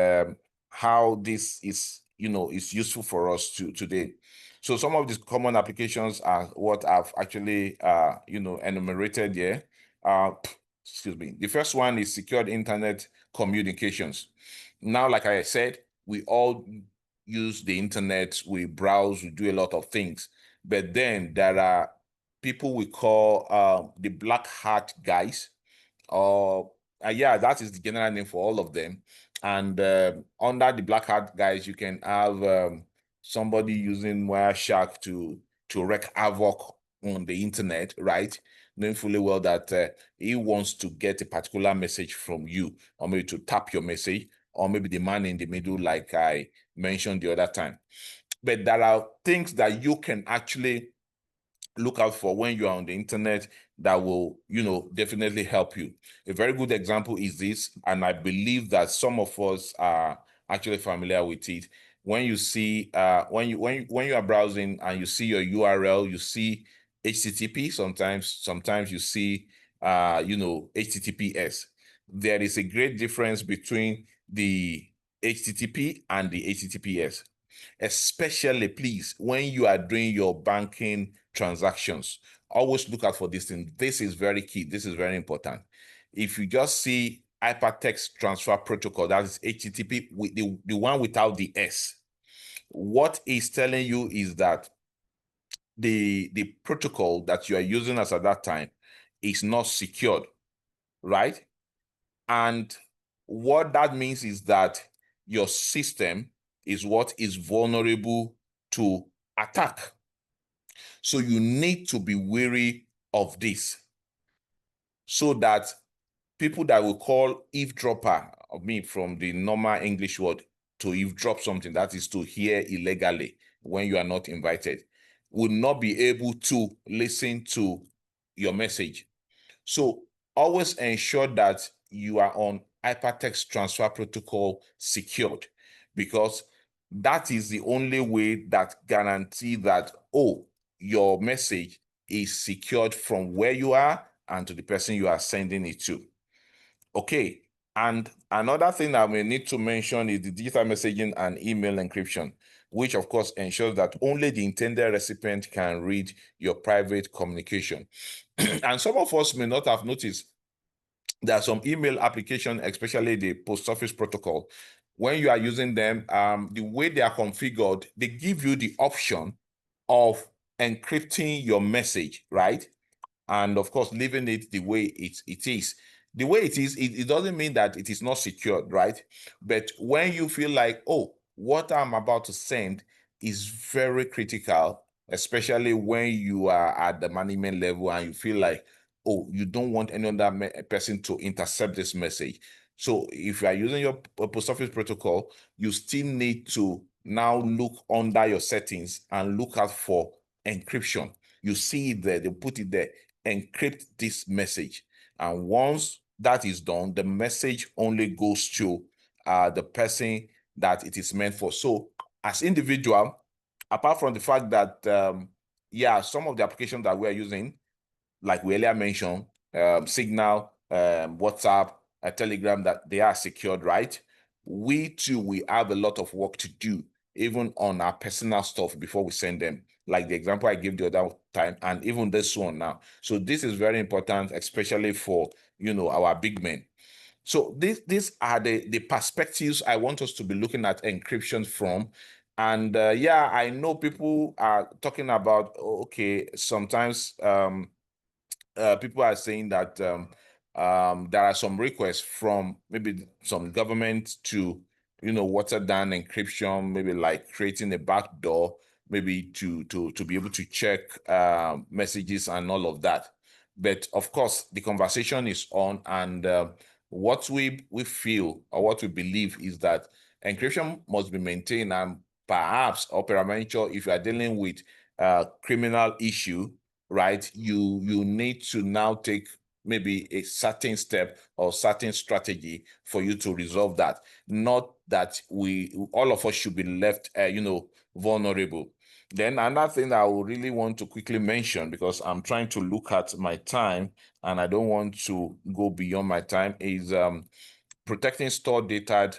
S3: how this is, is useful for us today. So some of these common applications are what I've actually, enumerated here. Excuse me. The first one is secured internet communications. Now, like I said, we all use the internet, we browse, we do a lot of things. But then there are people we call the black hat guys, or that is the general name for all of them. And under the black hat guys, you can have somebody using Wireshark to wreak havoc on the internet, right? Knowing fully well that he wants to get a particular message from you, or maybe to tap your message, or maybe the man in the middle, like I mentioned the other time. But there are things that you can actually look out for when you're on the internet that will, definitely help you. A very good example is this, and I believe that some of us are actually familiar with it. When you see, when you are browsing and you see your URL, you see HTTP. Sometimes you see, HTTPS. There is a great difference between the HTTP and the HTTPS. Especially, please, when you are doing your banking transactions, always look out for this thing. This is very key. This is very important. If you just see hypertext transfer protocol, that is HTTP, with the one without the S, what it's telling you is that the protocol that you are using as at that time is not secured, right? And what that means is that your system is what is vulnerable to attack. So you need to be wary of this, so that people that will call eavesdropper, from the normal English word, to eavesdrop something, that is to hear illegally when you are not invited, will not be able to listen to your message. So always ensure that you are on hypertext transfer protocol secured, because that is the only way that guarantee that, oh, your message is secured from where you are and to the person you are sending it to. Okay. And another thing I may need to mention is the digital messaging and email encryption, which of course ensures that only the intended recipient can read your private communication. And some of us may not have noticed there are some email applications, especially the post office protocol. When you are using them, the way they are configured, they give you the option of encrypting your message, right? And of course, leaving it the way it is. The way it is, it doesn't mean that it is not secured, right? But when you feel like, oh, what I'm about to send is very critical, especially when you are at the management level and you feel like, oh, you don't want any other person to intercept this message. So if you are using your post office protocol, you still need to now look under your settings and look out for encryption. You see it there, they put it there, encrypt this message. And once that is done, the message only goes to the person that it is meant for. So as individual, apart from the fact that, yeah, some of the applications that we're using, like we earlier mentioned, Signal, WhatsApp, Telegram, that they are secured, right? We too, we have a lot of work to do, even on our personal stuff before we send them, like the example I gave the other time, and even this one now. So this is very important, especially for, our big men. So these are the perspectives I want us to be looking at encryption from. And yeah, I know people are talking about, okay, sometimes people are saying that there are some requests from maybe some government to, water down encryption, maybe like creating a backdoor, maybe to be able to check messages and all of that. But of course, the conversation is on, and what we feel or what we believe is that encryption must be maintained, and perhaps, or peradventure, if you are dealing with criminal issue, right, you need to now take maybe a certain step or certain strategy for you to resolve that. Not that all of us should be left, vulnerable. Then another thing that I would really want to quickly mention, because I'm trying to look at my time and I don't want to go beyond my time, is protecting stored data,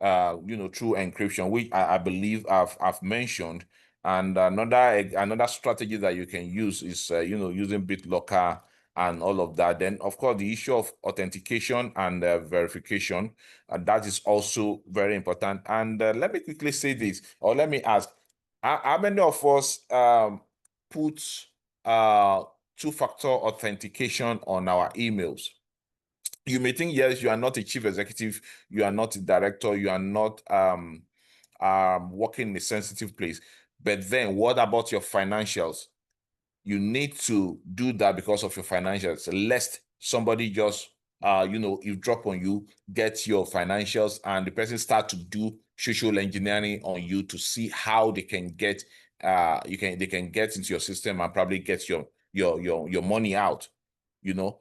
S3: through encryption, which I believe I've mentioned. And another strategy that you can use is, using BitLocker and all of that. Then, of course, the issue of authentication and verification, and that is also very important. And let me quickly say this, or let me ask, how many of us put two-factor authentication on our emails? You may think, yes, you are not a chief executive, you are not a director, you are not working in a sensitive place. But then what about your financials? You need to do that because of your financials, lest somebody just, eavesdrop on you, get your financials, and the person start to do social engineering on you to see how they can get, they can get into your system and probably get your money out.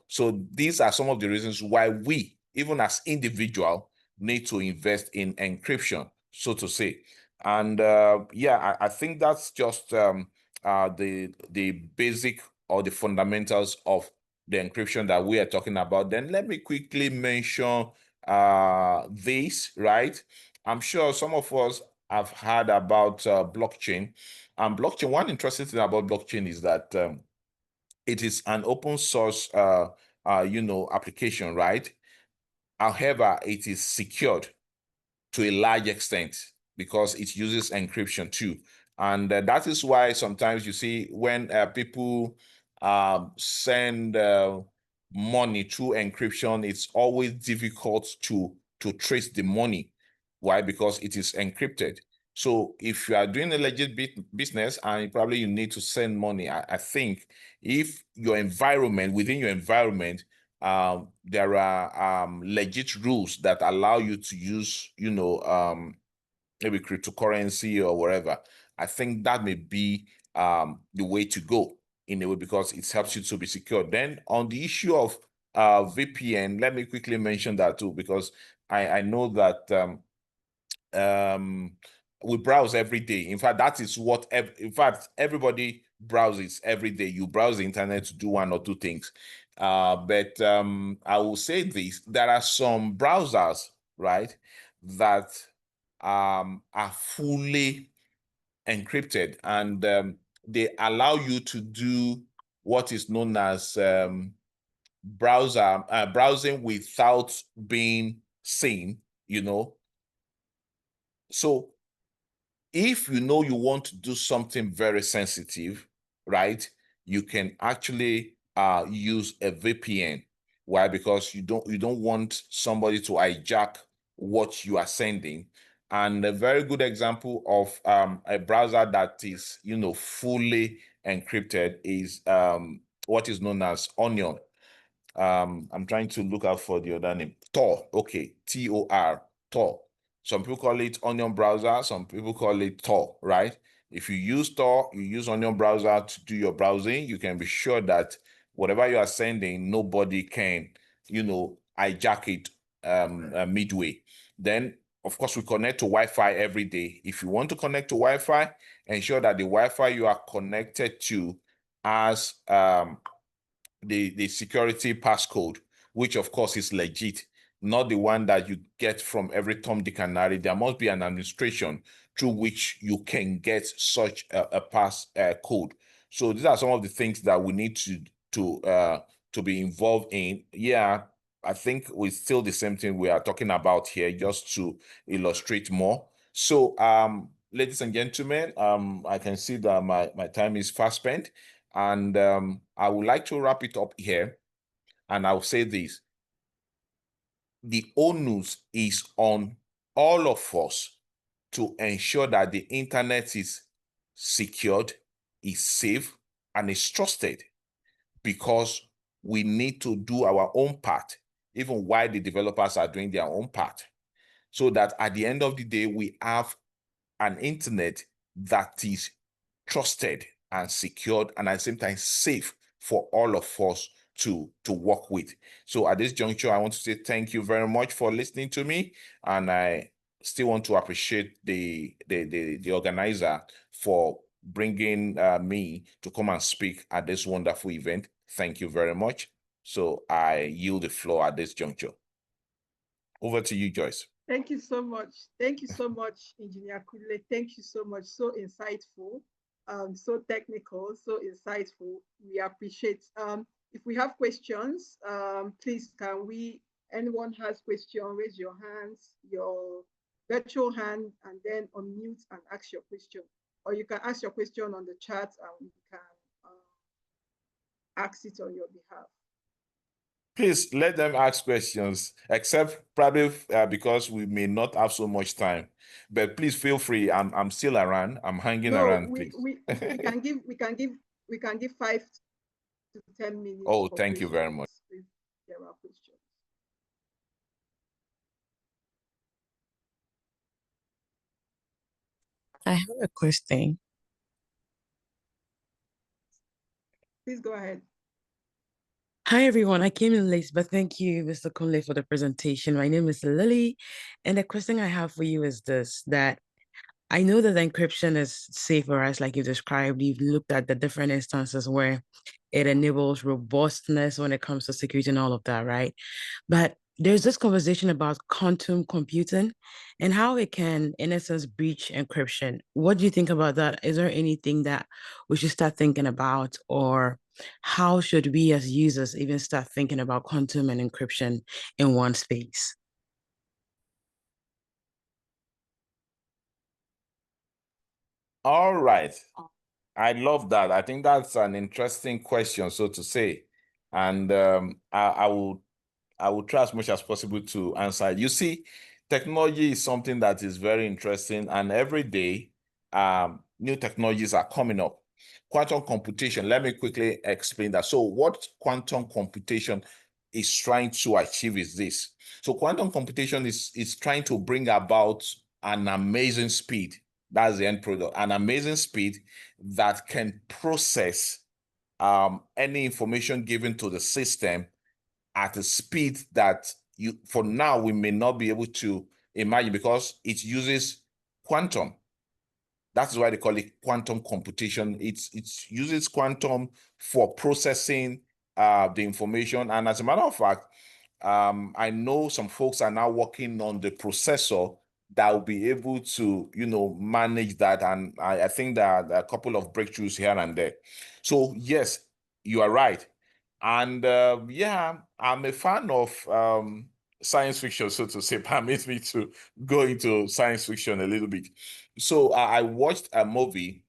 S3: So these are some of the reasons why we, even as individual, need to invest in encryption, so to say. And yeah, I think that's just the basic or the fundamentals of the encryption that we are talking about. Then let me quickly mention this, right? I'm sure some of us have heard about blockchain. And blockchain, one interesting thing about blockchain is that it is an open source, application, right? However, it is secured to a large extent because it uses encryption too. And that is why sometimes you see when people send money through encryption, it's always difficult to trace the money. Why? Because it is encrypted. So if you are doing a legit business and probably you need to send money, I think if within your environment, there are legit rules that allow you to use, maybe cryptocurrency or whatever. I think that may be the way to go in a way, because it helps you to be secure. Then on the issue of VPN, let me quickly mention that too, because I know that we browse every day. In fact, that is what, in fact, everybody browses every day. You browse the internet to do one or two things. But I will say this, there are some browsers, right, that are fully encrypted, and they allow you to do what is known as browsing without being seen, you know. So if you know you want to do something very sensitive, right, you can actually use a VPN. Why? Because you don't want somebody to hijack what you are sending. And a very good example of a browser that is, you know, fully encrypted is what is known as Onion. I'm trying to look out for the other name. Tor. Okay, Tor. Tor. Some people call it Onion browser. Some people call it Tor, right? If you use Tor, you use Onion browser to do your browsing, you can be sure that whatever you are sending, nobody can, you know, hijack it midway. Then, of course, we connect to Wi-Fi every day. If you want to connect to Wi-Fi, ensure that the Wi-Fi you are connected to has the security passcode, which of course is legit, not the one that you get from every Tom, Dick, and Harry. There must be an administration through which you can get such a pass code. So these are some of the things that we need to be involved in. Yeah, I think it's still the same thing we are talking about here, just to illustrate more. So, ladies and gentlemen, I can see that my time is fast spent. And I would like to wrap it up here. And I'll say this. The onus is on all of us to ensure that the internet is secured, is safe, and is trusted, because we need to do our own part, even while the developers are doing their own part, so that at the end of the day, we have an internet that is trusted and secured, and at the same time safe for all of us to work with. So at this juncture, I want to say thank you very much for listening to me, and I still want to appreciate the organizer for bringing me to come and speak at this wonderful event. Thank you very much. So I yield the floor at this juncture. Over to you, Joyce.
S1: Thank you so much. Thank you so much, Engineer Kunle. Thank you so much. So insightful, so technical, so insightful. We appreciate. If we have questions, please, anyone has question, raise your hands, your virtual hand, and then unmute and ask your question. Or you can ask your question on the chat and we can ask it on your behalf.
S3: Please let them ask questions, except probably because we may not have so much time. But please feel free. I'm still around. I'm hanging around.
S1: We can give 5 to 10 minutes.
S3: Oh, thank you very much.
S1: If there are questions.
S4: I have a question.
S1: Please go ahead.
S4: Hi, everyone. I came in late, but thank you, Mr. Kunle, for the presentation. My name is Lily, and the question I have for you is this, that I know that the encryption is safer, as like you described. You've looked at the different instances where it enables robustness when it comes to security and all of that, right? But there's this conversation about quantum computing and how it can, in essence, breach encryption. What do you think about that? Is there anything that we should start thinking about, or how should we as users even start thinking about quantum and encryption in one space?
S3: All right. I love that. I think that's an interesting question, so to say. And I will try as much as possible to answer it. You see, technology is something that is very interesting, and every day new technologies are coming up. Quantum computation, let me quickly explain that. So what quantum computation is trying to achieve is this. So quantum computation is trying to bring about an amazing speed. That's the end product, an amazing speed that can process any information given to the system at a speed that for now we may not be able to imagine, because it uses quantum. That's why they call it quantum computation. It uses quantum for processing the information. And as a matter of fact, I know some folks are now working on the processor that will be able to, manage that. And I think that there are a couple of breakthroughs here and there. So yes, you are right. And yeah, I'm a fan of science fiction, so to say. Permit me to go into science fiction a little bit. So I watched a movie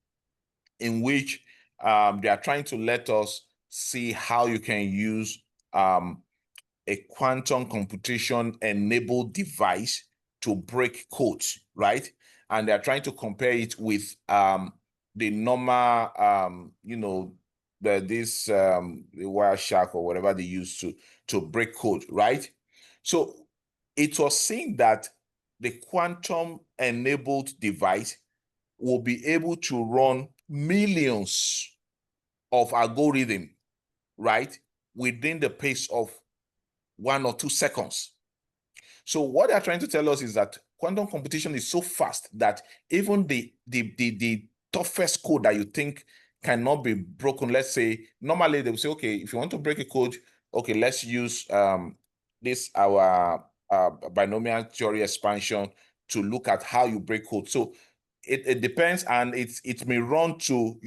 S3: in which they are trying to let us see how you can use a quantum computation enabled device to break codes, right? And they're trying to compare it with the normal, the Wireshark or whatever they use to break code, right? So it was saying that the quantum enabled device will be able to run millions of algorithms, right, within the pace of 1 or 2 seconds. So what they're trying to tell us is that quantum computation is so fast that even the toughest code that you think cannot be broken, let's say, normally they will say, okay, if you want to break a code, okay, let's use our binomial theory expansion to look at how you break code. So it depends, and it may run to,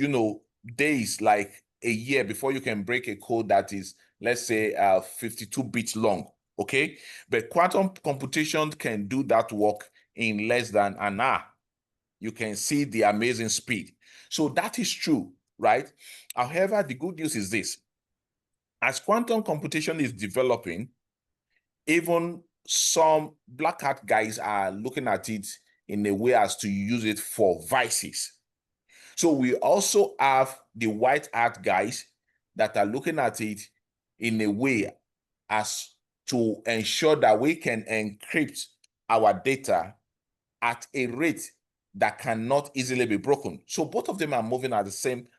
S3: days, like a year, before you can break a code that is, let's say, 52 bits long. Okay, but quantum computation can do that work in less than an hour. You can see the amazing speed. So that is true, right? However, the good news is this: as quantum computation is developing, even some black hat guys are looking at it in a way as to use it for vices. So we also have the white hat guys that are looking at it in a way as to ensure that we can encrypt our data at a rate that cannot easily be broken. So both of them are moving at the same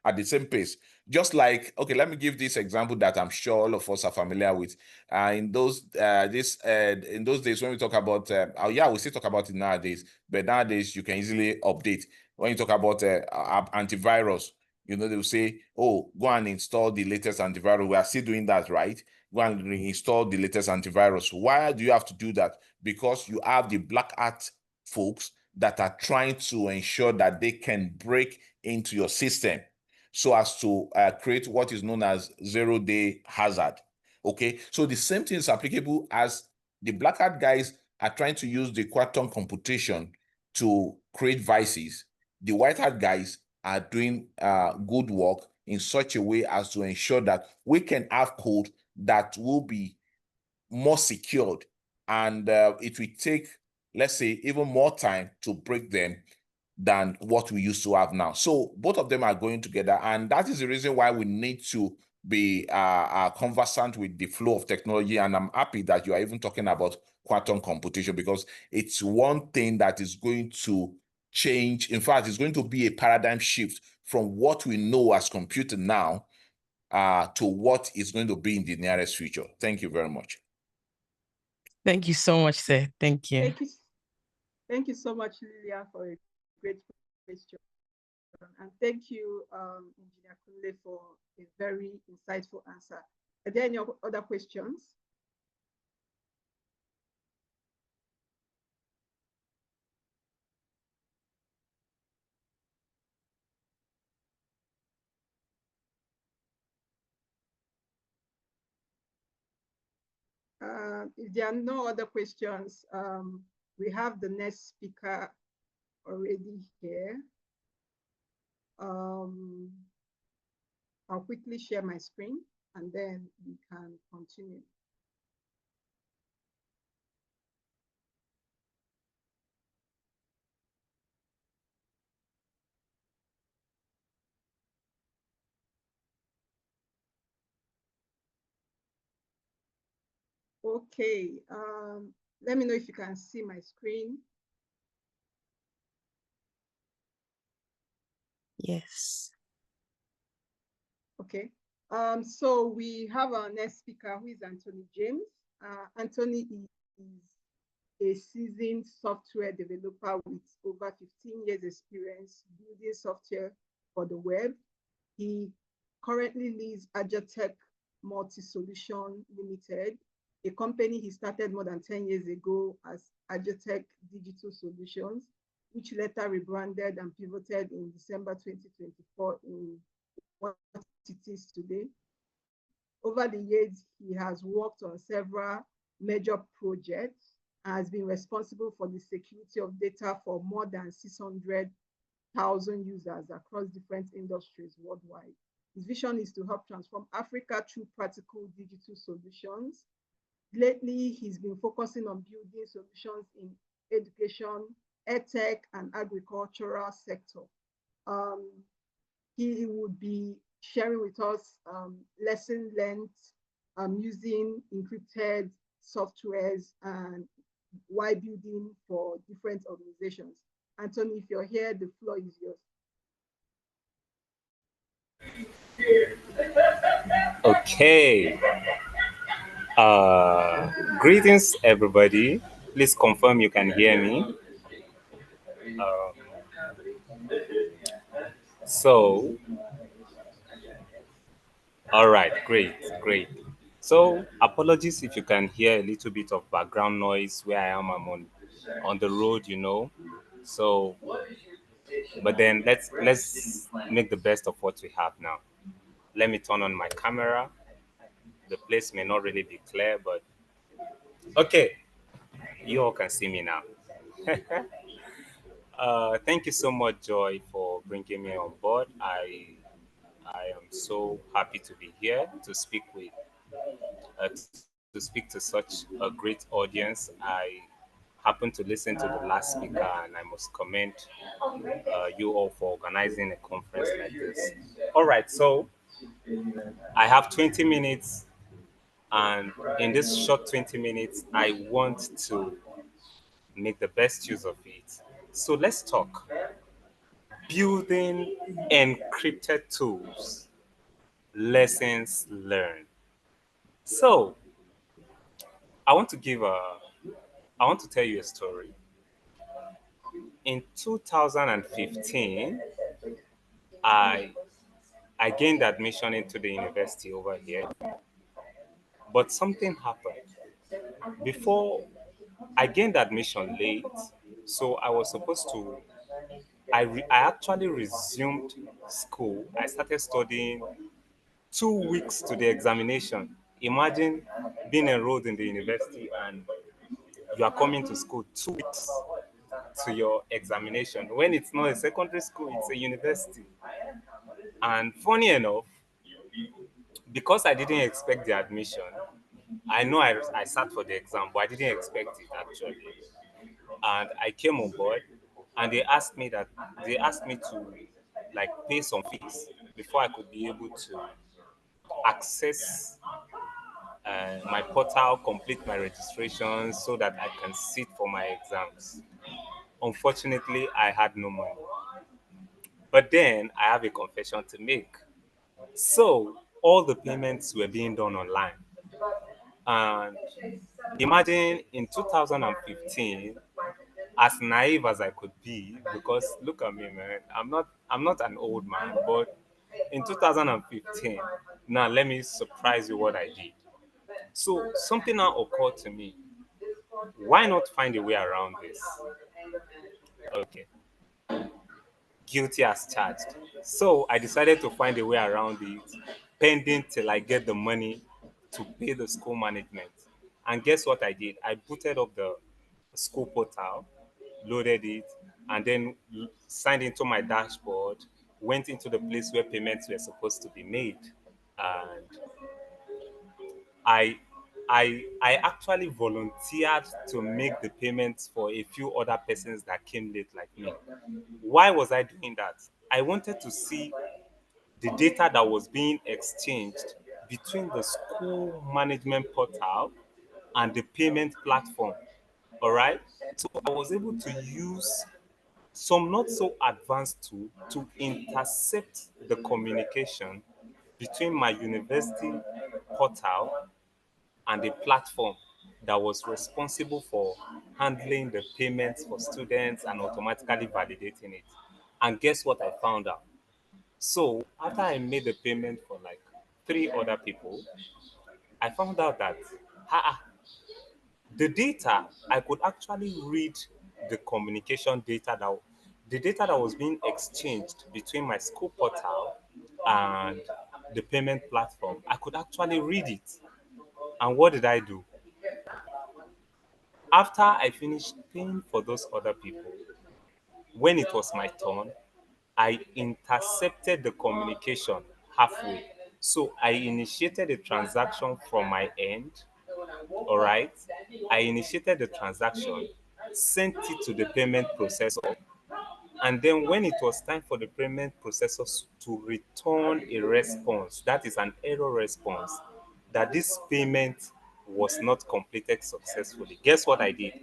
S3: pace. Just like, okay, let me give this example that I'm sure all of us are familiar with. In those days when we talk about, we still talk about it nowadays, but nowadays you can easily update. When you talk about antivirus, they will say, oh, go and install the latest antivirus. We are still doing that, right? Go and reinstall the latest antivirus. Why do you have to do that? Because you have the black hat folks that are trying to ensure that they can break into your system so as to create what is known as zero-day hazard. Okay, so the same thing is applicable as the black hat guys are trying to use the quantum computation to create vices. The white hat guys are doing good work in such a way as to ensure that we can have code that will be more secured, and it will take, let's say, even more time to break them than what we used to have now. So both of them are going together, and that is the reason why we need to be conversant with the flow of technology. And I'm happy that you are even talking about quantum computation, because it's one thing that is going to change. In fact, it's going to be a paradigm shift from what we know as computing now to what is going to be in the nearest future. Thank you very much.
S4: Thank you so much, sir. Thank you.
S1: Thank you so much, Lilia, for a great question. And thank you, Engineer Kunle, for a very insightful answer. Are there any other questions? If there are no other questions, we have the next speaker already here. I'll quickly share my screen and then we can continue. Okay, let me know if you can see my screen.
S4: Yes.
S1: Okay, so we have our next speaker, who is Anthony James. Anthony is a seasoned software developer with over 15 years experience building software for the web. He currently leads Ajatex Multisolutions Limited, a company he started more than 10 years ago as Ajatex Digital Solutions, which later rebranded and pivoted in December 2024 in what it is today. Over the years, he has worked on several major projects and has been responsible for the security of data for more than 600,000 users across different industries worldwide. His vision is to help transform Africa through practical digital solutions. Lately, he's been focusing on building solutions in education, EdTech, and agricultural sector. He would be sharing with us lesson learned using encrypted softwares and why building for different organizations. Anthony, if you're here, the floor is yours.
S5: Okay. Greetings, everybody. Please confirm you can hear me. All right, great. So, apologies if you can hear a little bit of background noise where I am. I'm on the road, you know. So, but then let's make the best of what we have now. Let me turn on my camera. The place may not really be clear, but okay, you all can see me now. Thank you so much, Joy, for bringing me on board. I am so happy to be here to speak to such a great audience. I happened to listen to the last speaker, and I must commend you all for organizing a conference like this. All right, so I have 20 minutes, and in this short 20 minutes, I want to make the best use of it. So let's talk. Building encrypted tools, lessons learned. So I want to tell you a story. In 2015, I gained admission into the university over here, but something happened. Before I gained admission late, so I was supposed to. I actually resumed school. I started studying 2 weeks to the examination. Imagine being enrolled in the university and you are coming to school 2 weeks to your examination. When it's not a secondary school, it's a university. And funny enough, because I didn't expect the admission, I know I sat for the exam, but I didn't expect it actually. And I came on board and they asked me to like pay some fees before I could be able to access my portal, complete my registration so that I can sit for my exams. Unfortunately, I had no money. But then I have a confession to make. So all the payments were being done online. And imagine in 2015, as naive as I could be, because look at me, man, I'm not an old man, but in 2015, now let me surprise you what I did. So something now occurred to me. Why not find a way around this? Okay. Guilty as charged. So I decided to find a way around it, pending till I get the money to pay the school management. And guess what I did? I booted up the school portal, loaded it, and then signed into my dashboard, went into the place where payments were supposed to be made. And I I actually volunteered to make the payments for a few other persons that came late like me. Why was I doing that? I wanted to see the data that was being exchanged between the school management portal and the payment platform. All right. So I was able to use some not so advanced tool to intercept the communication between my university portal and the platform that was responsible for handling the payments for students and automatically validating it. And guess what I found out? So after I made the payment for like 3 other people, I found out that the data, I could actually read the communication data the data that was being exchanged between my school portal and the payment platform. I could actually read it. And what did I do? After I finished paying for those other people, when it was my turn, I intercepted the communication halfway. So I initiated a transaction from my end. All right. I initiated the transaction, sent it to the payment processor, and then when it was time for the payment processor to return a response, that is an error response, that this payment was not completed successfully, guess what I did?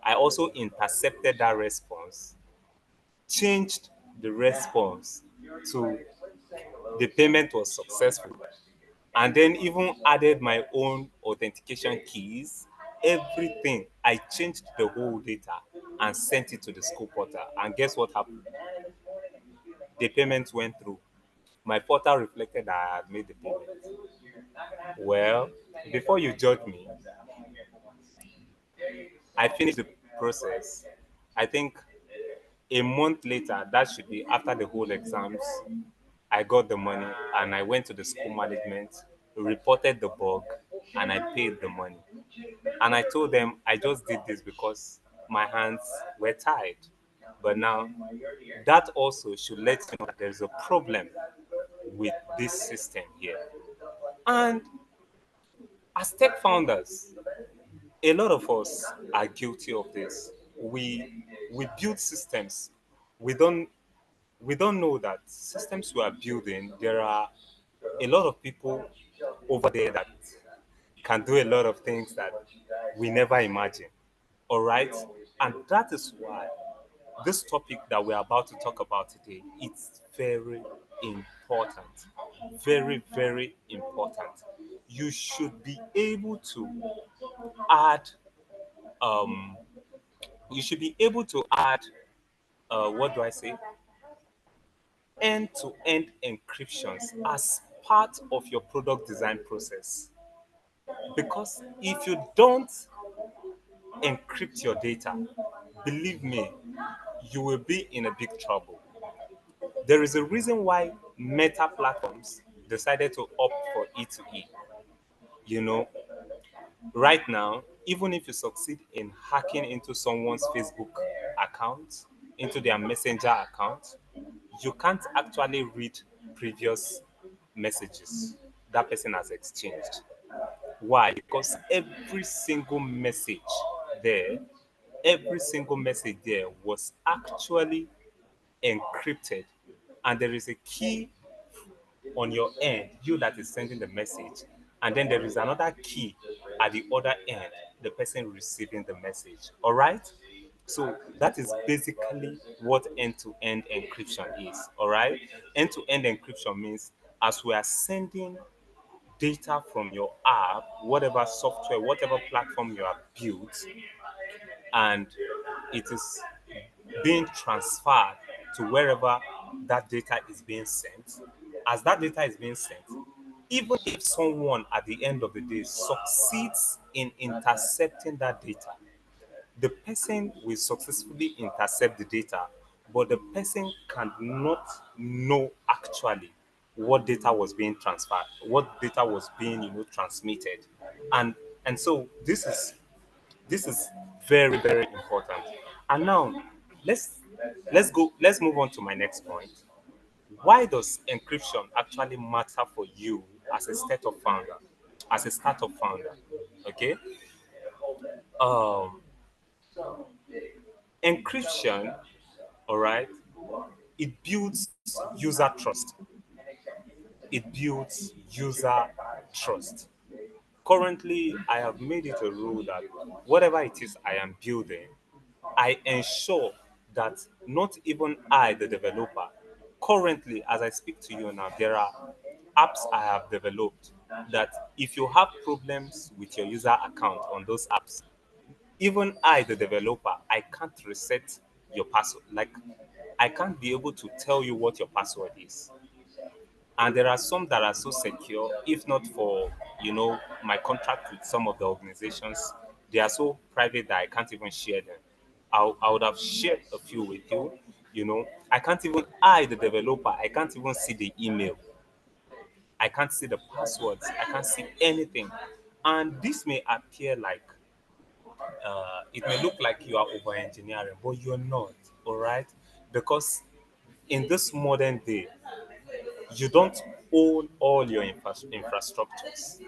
S5: I also intercepted that response, changed the response to the payment was successful, and then even added my own authentication keys, everything. I changed the whole data and sent it to the school portal. And guess what happened? The payment went through. My portal reflected that I had made the payment. Well, before you judge me, I finished the process. I think a month later, that should be after the whole exams, I got the money and I went to the school management, reported the bug, and I paid the money. And I told them I just did this because my hands were tied. But now, that also should let you know that there's a problem with this system here. And as tech founders, a lot of us are guilty of this. We build systems. We don't we don't know that systems we are building, there are a lot of people over there that can do a lot of things that we never imagined. All right? And that is why this topic that we're about to talk about today, it's very important. Very, very important. You should be able to add um you should be able to add what do I say? End-to-end encryptions as part of your product design process. Because if you don't encrypt your data, believe me, you will be in a big trouble. There is a reason why meta platforms decided to opt for E2E. You know, right now, even if you succeed in hacking into someone's Facebook account, into their messenger account, you can't actually read previous messages that person has exchanged. Why? Because there, every single message there was actually encrypted. And there is a key on your end, you that is sending the message. And then there is another key at the other end, the person receiving the message. All right? So that is basically what end-to-end encryption is. All right? End-to-end encryption means as we are sending data from your app, whatever software, whatever platform you have built, and it is being transferred to wherever that data is being sent. As that data is being sent, even if someone at the end of the day succeeds in intercepting that data, the person will successfully intercept the data, but the person cannot know actually what data was being transferred, what data was being, transmitted. And so this is very, very important. And now let's let's move on to my next point. Why does encryption actually matter for you as a startup founder? Okay. Um, Encryption, all right, it builds user trust. It builds user trust. Currently, I have made it a rule that whatever it is I am building, I ensure that not even I, the developer, currently, as I speak to you now, there are apps I have developed that if you have problems with your user account on those apps, even I, the developer, I can't reset your password. Like, I can't be able to tell you what your password is. And there are some that are so secure, if not for, my contract with some of the organizations, they are so private that I can't even share them. I would have shared a few with you. I can't even, the developer, I can't even see the email. I can't see the passwords. I can't see anything. And this may appear like, it may look like you are over engineering, but you're not, all right? Because in this modern day, you don't own all your infrastructures.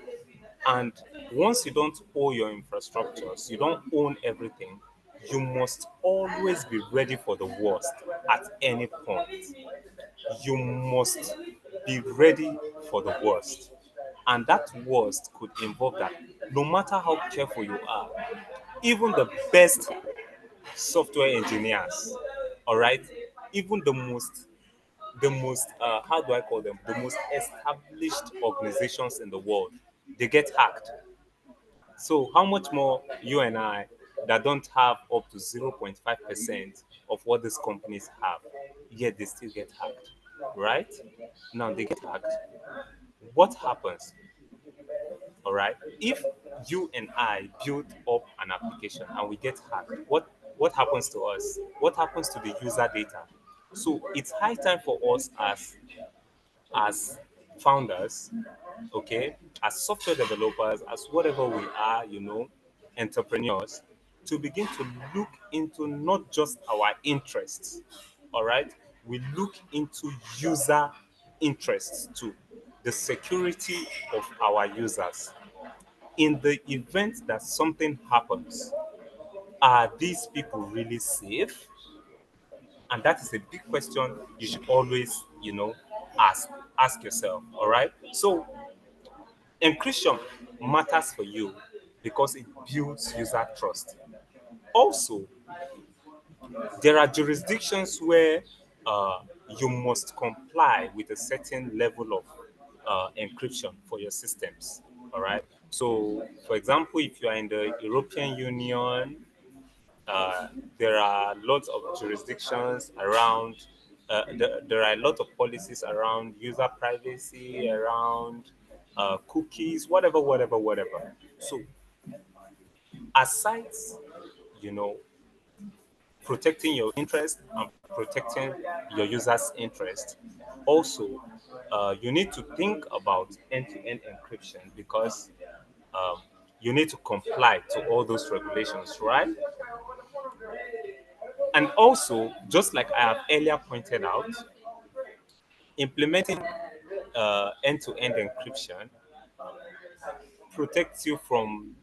S5: And once you don't own your infrastructures, you don't own everything, you must always be ready for the worst at any point. You must be ready for the worst. And that worst could involve that no matter how careful you are, even the best software engineers, all right, even the most how do I call them, the most established organizations in the world, they get hacked. So how much more you and I that don't have up to 0.5% of what these companies have, yet they still get hacked, right? Now they get hacked. What happens? All right, if you and I build up an application and we get hacked, what happens to us? What happens to the user data? So it's high time for us as founders, okay, as software developers, as whatever we are, entrepreneurs, to begin to look into not just our interests, all right? We look into user interests too, the security of our users. In the event that something happens, are these people really safe? And that is a big question you should always, ask yourself. All right. So encryption matters for you because it builds user trust. Also, there are jurisdictions where you must comply with a certain level of encryption for your systems. All right. So, for example, if you are in the European Union, uh, there are lots of jurisdictions around. There are a lot of policies around user privacy, around cookies, whatever. So, aside, you know, protecting your interest and protecting your users' interest, also, you need to think about end-to-end encryption because um, you need to comply to all those regulations, right? And also, just like I have earlier pointed out, implementing end-to-end encryption protects you from,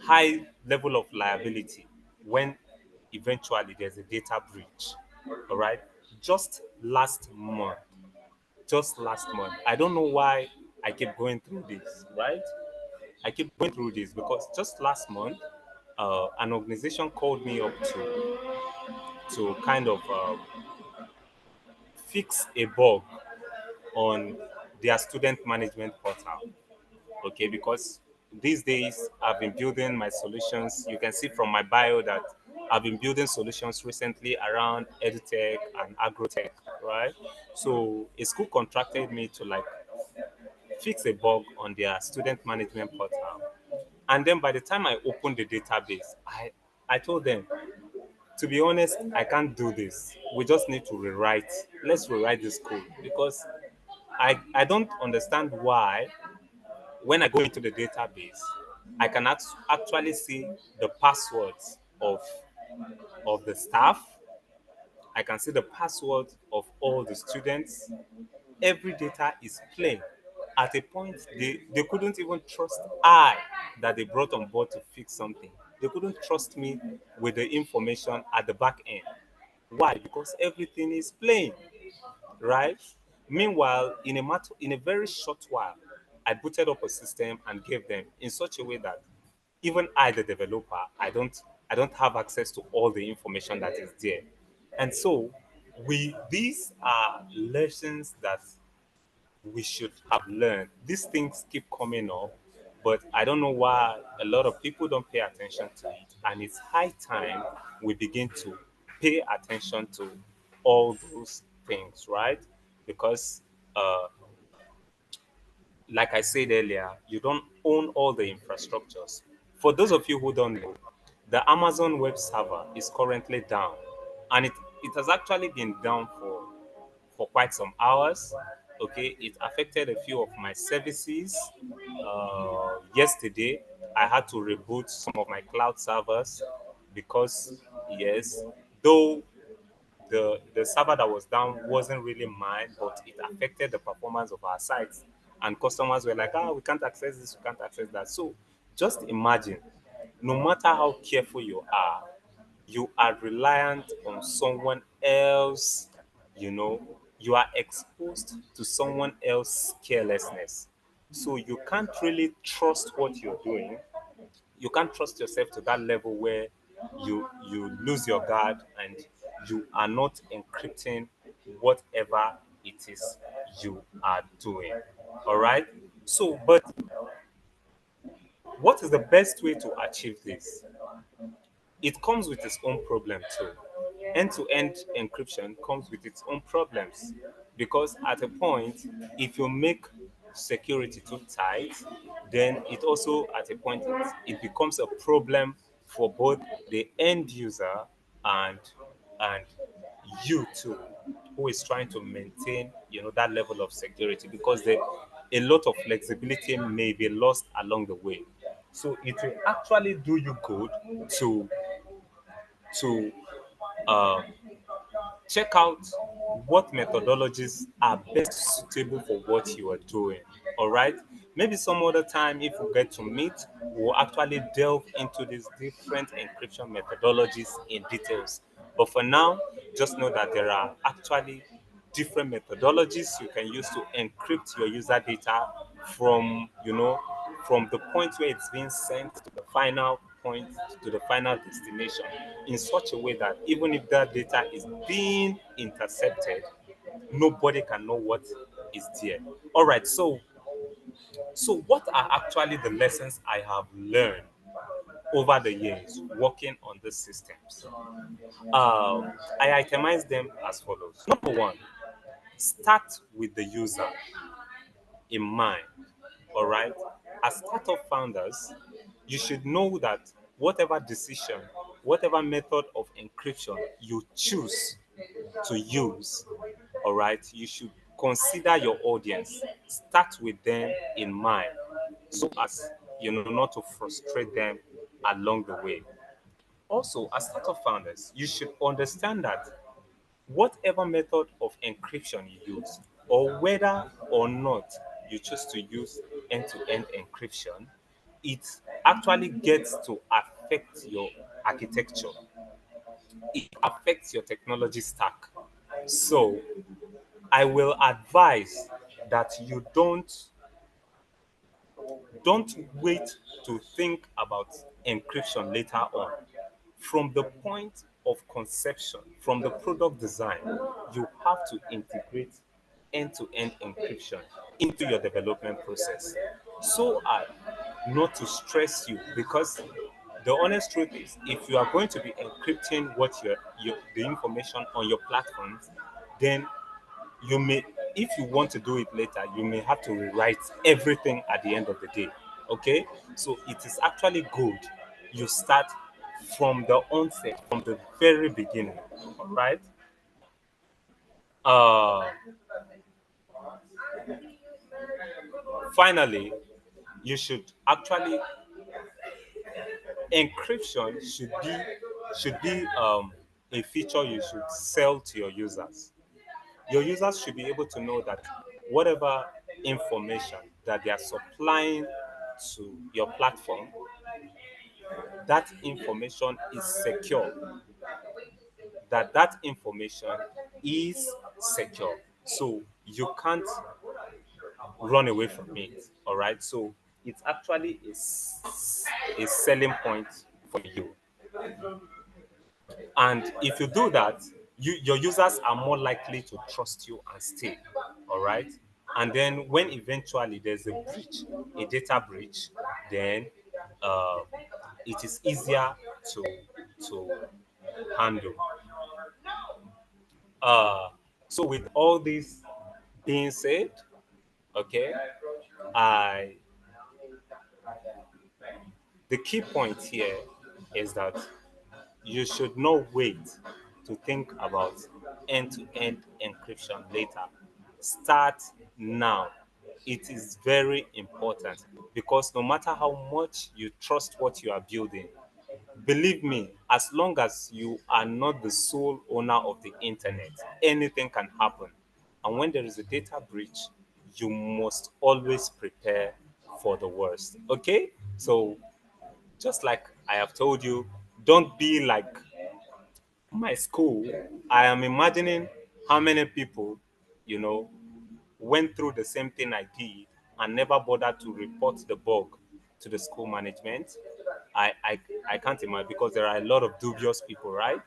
S5: high level of liability when eventually there's a data breach. All right. Just last month, I don't know why I keep going through this, right? I keep going through this because just last month, an organization called me up to kind of fix a bug on their student management portal. Okay, because these days I've been building my solutions. You can see from my bio that I've been building solutions recently around EdTech and AgriTech, right? So a school contracted me to like fix a bug on their student management portal. And then by the time I opened the database, I told them, to be honest, I can't do this. We just need to rewrite. Let's rewrite this code because I don't understand why when I go into the database, I can actually see the passwords of the staff. I can see the passwords of all the students. Every data is plain. At a point, they couldn't even trust I that they brought on board to fix something. They couldn't trust me with the information at the back end. Why? Because everything is plain, right? Meanwhile, in a very short while, I booted up a system and gave them in such a way that even I, the developer, I don't have access to all the information that is there. And so these are lessons that we should have learned. These things keep coming up, but I don't know why a lot of people don't pay attention to it. And it's high time we begin to pay attention to all those things, right? Because, like I said earlier, you don't own all the infrastructures. For those of you who don't know, the Amazon web server is currently down, and it has actually been down for quite some hours. Okay, it affected a few of my services. Yesterday, I had to reboot some of my cloud servers because, yes, though the server that was down wasn't really mine, but it affected the performance of our sites. And customers were like, we can't access this, we can't access that. So just imagine, no matter how careful you are reliant on someone else, you are exposed to someone else's carelessness. So you can't really trust what you're doing. You can't trust yourself to that level where you lose your guard and you are not encrypting whatever it is you are doing. All right. So, but what is the best way to achieve this? It comes with its own problem too. End-to-end encryption comes with its own problems because at a point, if you make security too tight, then it also at a point it becomes a problem for both the end user and and you too, who is trying to maintain that level of security, because a lot of flexibility may be lost along the way. So it will actually do you good to uh, check out what methodologies are best suitable for what you are doing. All right. Maybe some other time, if we get to meet, we'll actually delve into these different encryption methodologies in details. But for now, just know that there are actually different methodologies you can use to encrypt your user data from, from the point where it's being sent to the final point, to the final destination, in such a way that even if that data is being intercepted, nobody can know what is there. All right, so what are actually the lessons I have learned over the years working on these systems? I itemize them as follows. Number one, start with the user in mind. All right. As startup founders, you should know that whatever decision, whatever method of encryption you choose to use, all right, you should consider your audience. Start with them in mind so as not to frustrate them along the way. Also, as startup founders, you should understand that whatever method of encryption you use, or whether or not you choose to use end-to-end encryption, it actually gets to affect your architecture. It affects your technology stack. So I will advise that you don't wait to think about encryption later on. From the point of conception, from the product design, you have to integrate end-to-end encryption into your development process so as not to stress you. Because the honest truth is, if you are going to be encrypting the information on your platforms, then you may, if you want to do it later, you may have to rewrite everything at the end of the day. Okay, so it is actually good you start from the onset, from the very beginning. All right. uh Finally, you should actually, encryption should be a feature you should sell to your users. Your users should be able to know that whatever information that they are supplying to your platform, that information is secure, that information is secure. So you can't run away from it. All right. So it's actually a selling point for you. And if you do that, your users are more likely to trust you and stay. All right. And then when eventually there's a breach, a data breach, then uh, it is easier to handle. So with all this being said, okay, I the key point here is that you should not wait to think about end-to-end encryption later. Start now. It is very important because no matter how much you trust what you are building, believe me, as long as you are not the sole owner of the internet, anything can happen. And when there is a data breach, you must always prepare for the worst. Okay? So, just like I have told you, don't be like my school. I am imagining how many people, you know, went through the same thing I did and never bothered to report the bug to the school management. I, I I can't imagine because there are a lot of dubious people, right?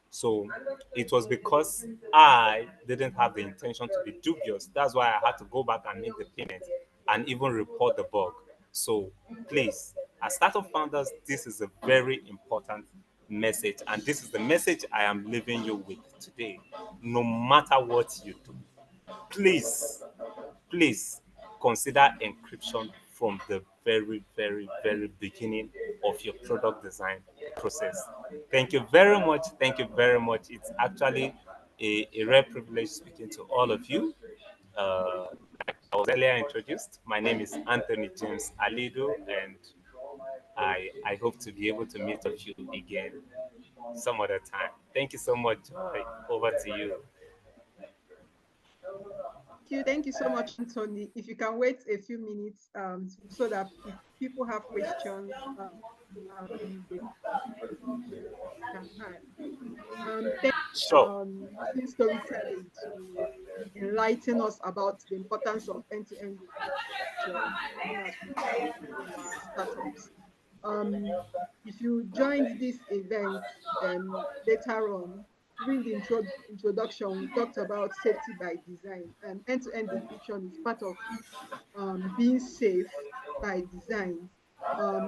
S5: So it was because I didn't have the intention to be dubious. That's why I had to go back and make the payment and even report the bug. So please, as startup founders, this is a very important message, and this is the message I am leaving you with today. No matter what you do, please, please consider encryption from the very, very, very beginning of your product design process. Thank you very much. Thank you very much. It's actually a rare privilege speaking to all of you. Like I was earlier introduced, my name is Anthony James Aliduh, and I hope to be able to meet with you again some other time. Thank you so much, Joy. Over to you.
S1: Thank you so much, Anthony. If you can wait a few minutes so that if people have questions, they can add. Thank you
S5: Sure.
S1: using storytelling to enlighten us about the importance of end-to-end encryption, even as we build our startups. If you joined this event later on, during the introduction, we talked about safety by design, and end-to-end encryption is part of being safe by design.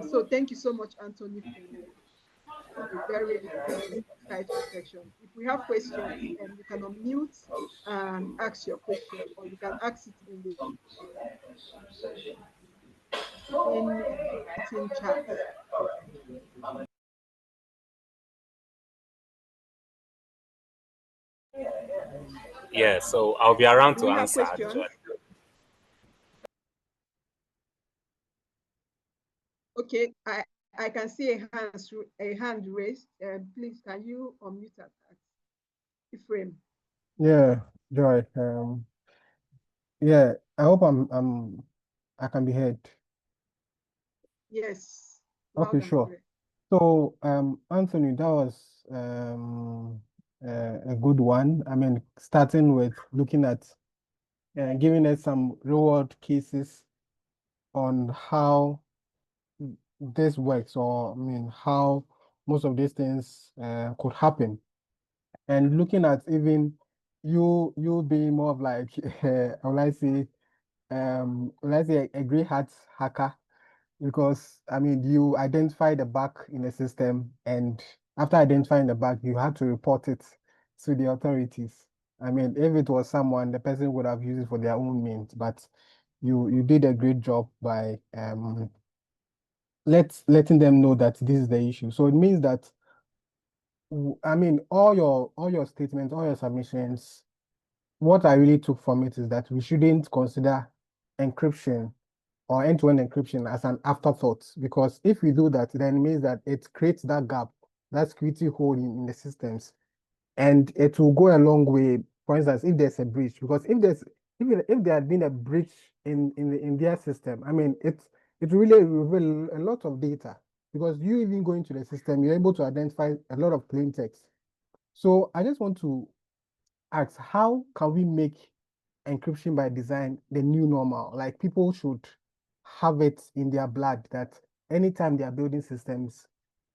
S1: So thank you so much, Anthony, for a very insightful section. If we have questions, you can unmute and ask your question, or you can ask it in chat.
S5: Yeah, so I'll be around
S1: Do
S5: to
S1: we have
S5: answer
S1: questions?
S5: actually.
S1: Okay, I can see a hand raised. Please, can you unmute that? Ephraim.
S6: Yeah, Joy. Yeah, I hope I can be heard.
S1: Yes,
S6: Okay,
S1: loud and
S6: sure.
S1: clear.
S6: So, Anthony, that was a good one. I mean, starting with looking at giving us some real-world cases on how this works, or I mean, how most of these things could happen, and looking at even you being more of like, let's say a gray hat hacker, because I mean you identify the bug in the system, and after identifying the bug, you had to report it to the authorities. I mean, if it was someone, the person would have used it for their own means, but you did a great job by letting them know that this is the issue. So it means that I mean all your statements, all your submissions, what I really took from it is that we shouldn't consider encryption or end-to-end encryption as an afterthought, because if we do that, then it means that it creates that gap, that security hole in the systems, and it will go a long way. For instance, if there's a breach, because if there had been a breach in their system, I mean it really reveal a lot of data, because you even go into the system, you're able to identify a lot of plain text. So I just want to ask, how can we make encryption by design the new normal? Like, people should have it in their blood that anytime they are building systems,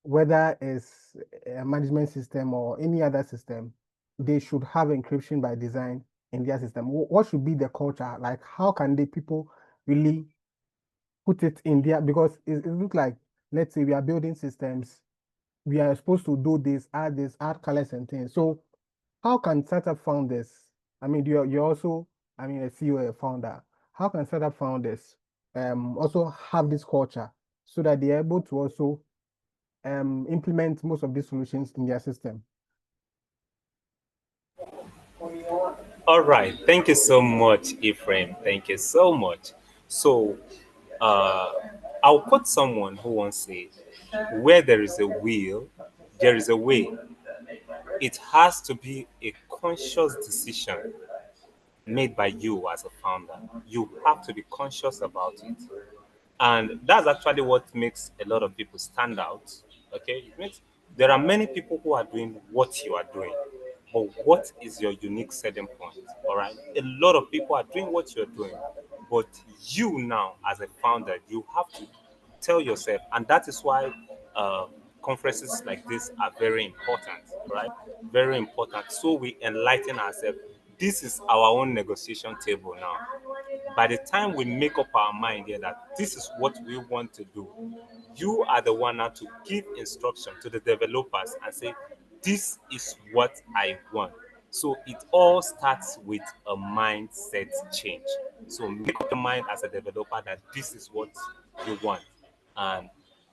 S6: whether it's a management system or any other system, they should have encryption by design in their system? What should be the culture? Like, how can the people really put it in there? Because it looks like, let's say we are building systems, we are supposed to do this, add colors and things. So how can startup founders, I mean, you're also, I mean, a CEO, a founder, how can startup founders also have this culture so that they're able to also implement most of these solutions in their system?
S5: All right. Thank you so much, Ephraim. Thank you so much. So, I'll quote someone who once said, "Where there is a will, there is a way." It has to be a conscious decision made by you as a founder. You have to be conscious about it. And that's actually what makes a lot of people stand out. Okay, it means there are many people who are doing what you are doing, but what is your unique selling point? All right, a lot of people are doing what you're doing, but you now, as a founder, you have to tell yourself, and that is why conferences like this are very important, right? Very important. So we enlighten ourselves. This is our own negotiation table now. By the time we make up our mind here that this is what we want to do, you are the one now to give instruction to the developers and say, this is what I want. So it all starts with a mindset change. So make up your mind as a developer that this is what you want. And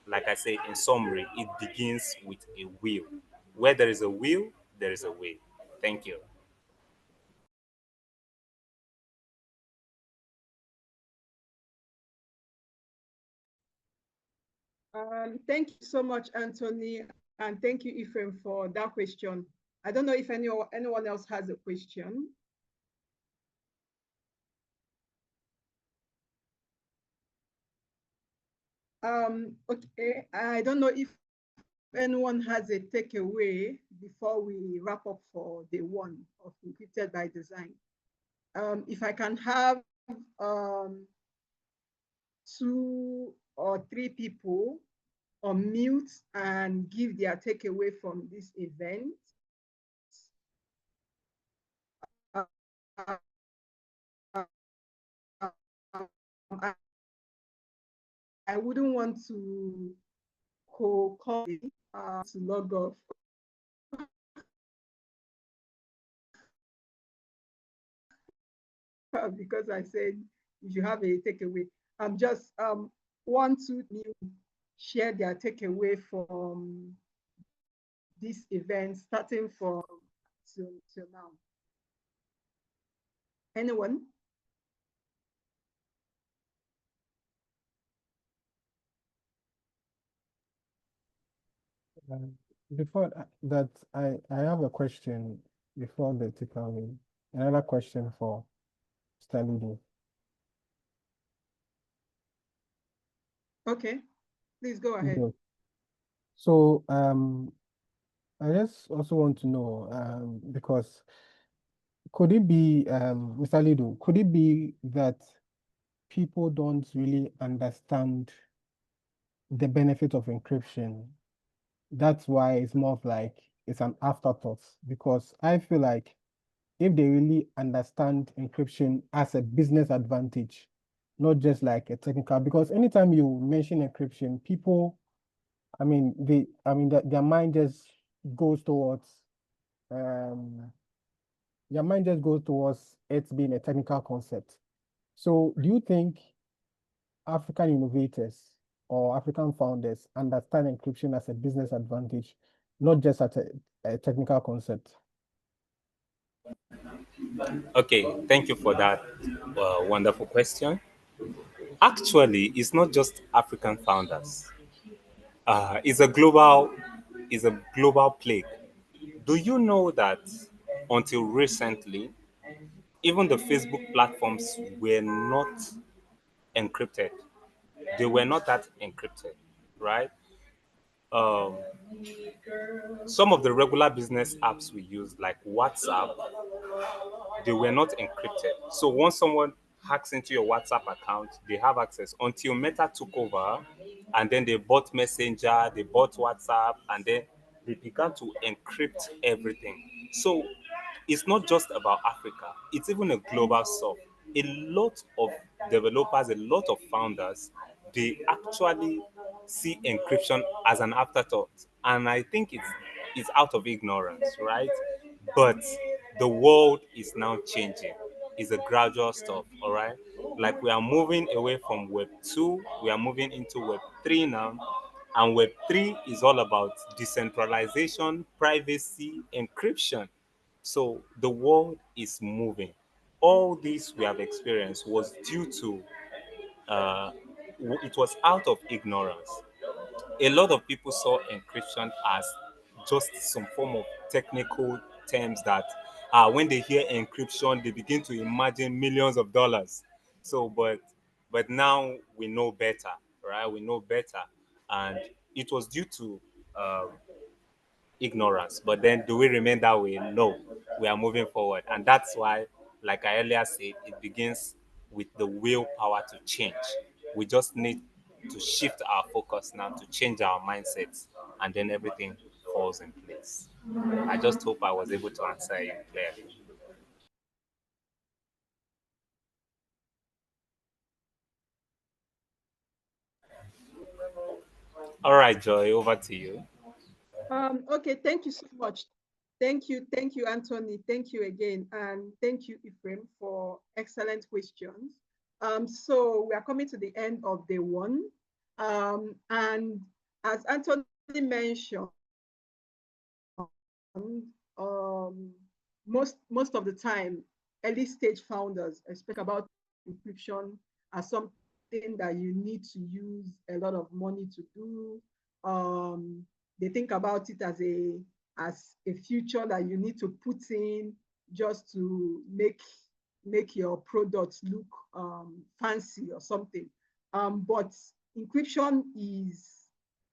S5: like I say, in summary, it begins with a will. Where there is a will, there is a way. Thank you.
S1: Thank you so much, Anthony, and thank you, Ephraim, for that question. I don't know if anyone else has a question. Okay, I don't know if anyone has a takeaway before we wrap up for day one of Encrypted by Design. If I can have 2 or 3 people unmute and give their takeaway from this event. I wouldn't want to call to log off because I said if you have a takeaway. Just want to share their takeaway from this event, starting from till now. Anyone?
S6: Before that, I have a question before the takeaway. Another question for Aliduh.
S1: Okay, please go ahead.
S6: Good. So I just also want to know because could it be Mr. Aliduh, could it be that people don't really understand the benefit of encryption? That's why it's more of like it's an afterthought, because I feel like if they really understand encryption as a business advantage, not just like a technical, because anytime you mention encryption, people, I mean, their mind just goes towards it being a technical concept. So do you think African innovators or African founders understand encryption as a business advantage, not just as a technical concept?
S5: Okay, thank you for that wonderful question. Actually, it's not just African founders. It's a global plague. Do you know that until recently, even the Facebook platforms were not encrypted? They were not that encrypted, right? Um, some of the regular business apps we use, like WhatsApp, they were not encrypted. So once someone hacks into your WhatsApp account, they have access until Meta took over, and then they bought Messenger, they bought WhatsApp, and then they began to encrypt everything. So it's not just about Africa, it's even a global south. A lot of developers, a lot of founders, they actually see encryption as an afterthought. And I think it's out of ignorance, right? But the world is now changing. It's a gradual stuff, all right? Like we are moving away from Web 2, we are moving into Web 3 now. And Web 3 is all about decentralization, privacy, encryption. So the world is moving. All this we have experienced was due to, it was out of ignorance. A lot of people saw encryption as just some form of technical terms that when they hear encryption, they begin to imagine millions of dollars. So, but now we know better, right? We know better. And it was due to um, ignorance. But then do we remain that way? No, we are moving forward. And that's why, like I earlier said, it begins with the willpower to change. We just need to shift our focus now to change our mindsets, and then everything falls in place. I just hope I was able to answer you clearly. All right, Joy, over to you.
S1: Okay, thank you so much. Thank you, Anthony. Thank you again, and thank you, Ephraim, for excellent questions. So we are coming to the end of day one, and as Anthony mentioned, most of the time, early stage founders expect about encryption as something that you need to use a lot of money to do. They think about it as a feature that you need to put in just to make your products look fancy or something. But encryption is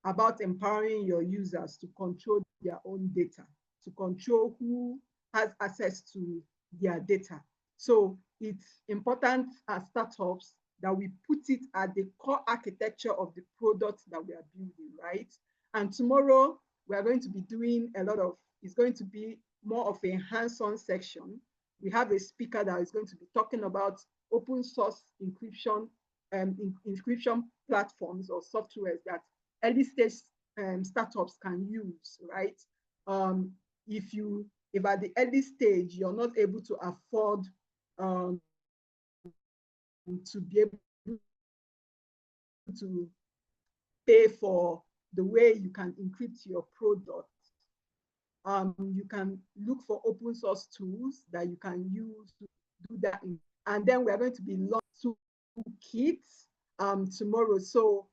S1: about empowering your users to control their own data, to control who has access to their data. So it's important as startups that we put it at the core architecture of the product that we are building, right? And tomorrow we are going to be doing it's going to be more of a hands-on section. We have a speaker that is going to be talking about open source encryption, encryption platforms or softwares that early stage startups can use, right? If at the early stage you're not able to afford to be able to pay for the way you can encrypt your product, you can look for open source tools that you can use to do that. And then we're going to be launching kits tomorrow. So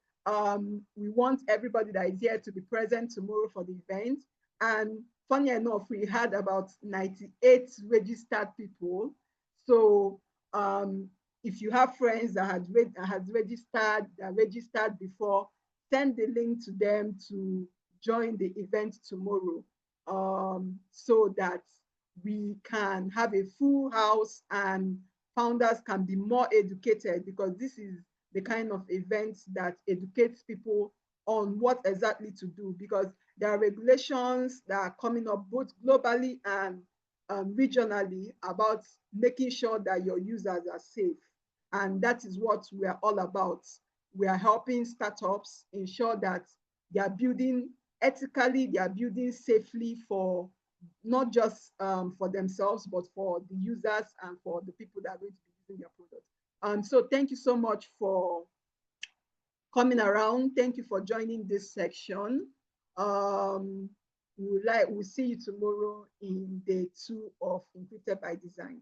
S1: we want everybody that is here to be present tomorrow for the event. And funny enough, we had about 98 registered people. So if you have friends that had registered before, send the link to them to join the event tomorrow, so that we can have a full house and founders can be more educated, because this is the kind of event that educates people on what exactly to do, because there are regulations that are coming up both globally and regionally about making sure that your users are safe. And that is what we are all about. We are helping startups ensure that they are building ethically, they are building safely for not just for themselves, but for the users and for the people that are going to be using their products. So thank you so much for coming around. Thank you for joining this section. We'll see you tomorrow in day 2 of Encrypted by Design.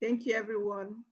S1: Thank you, everyone.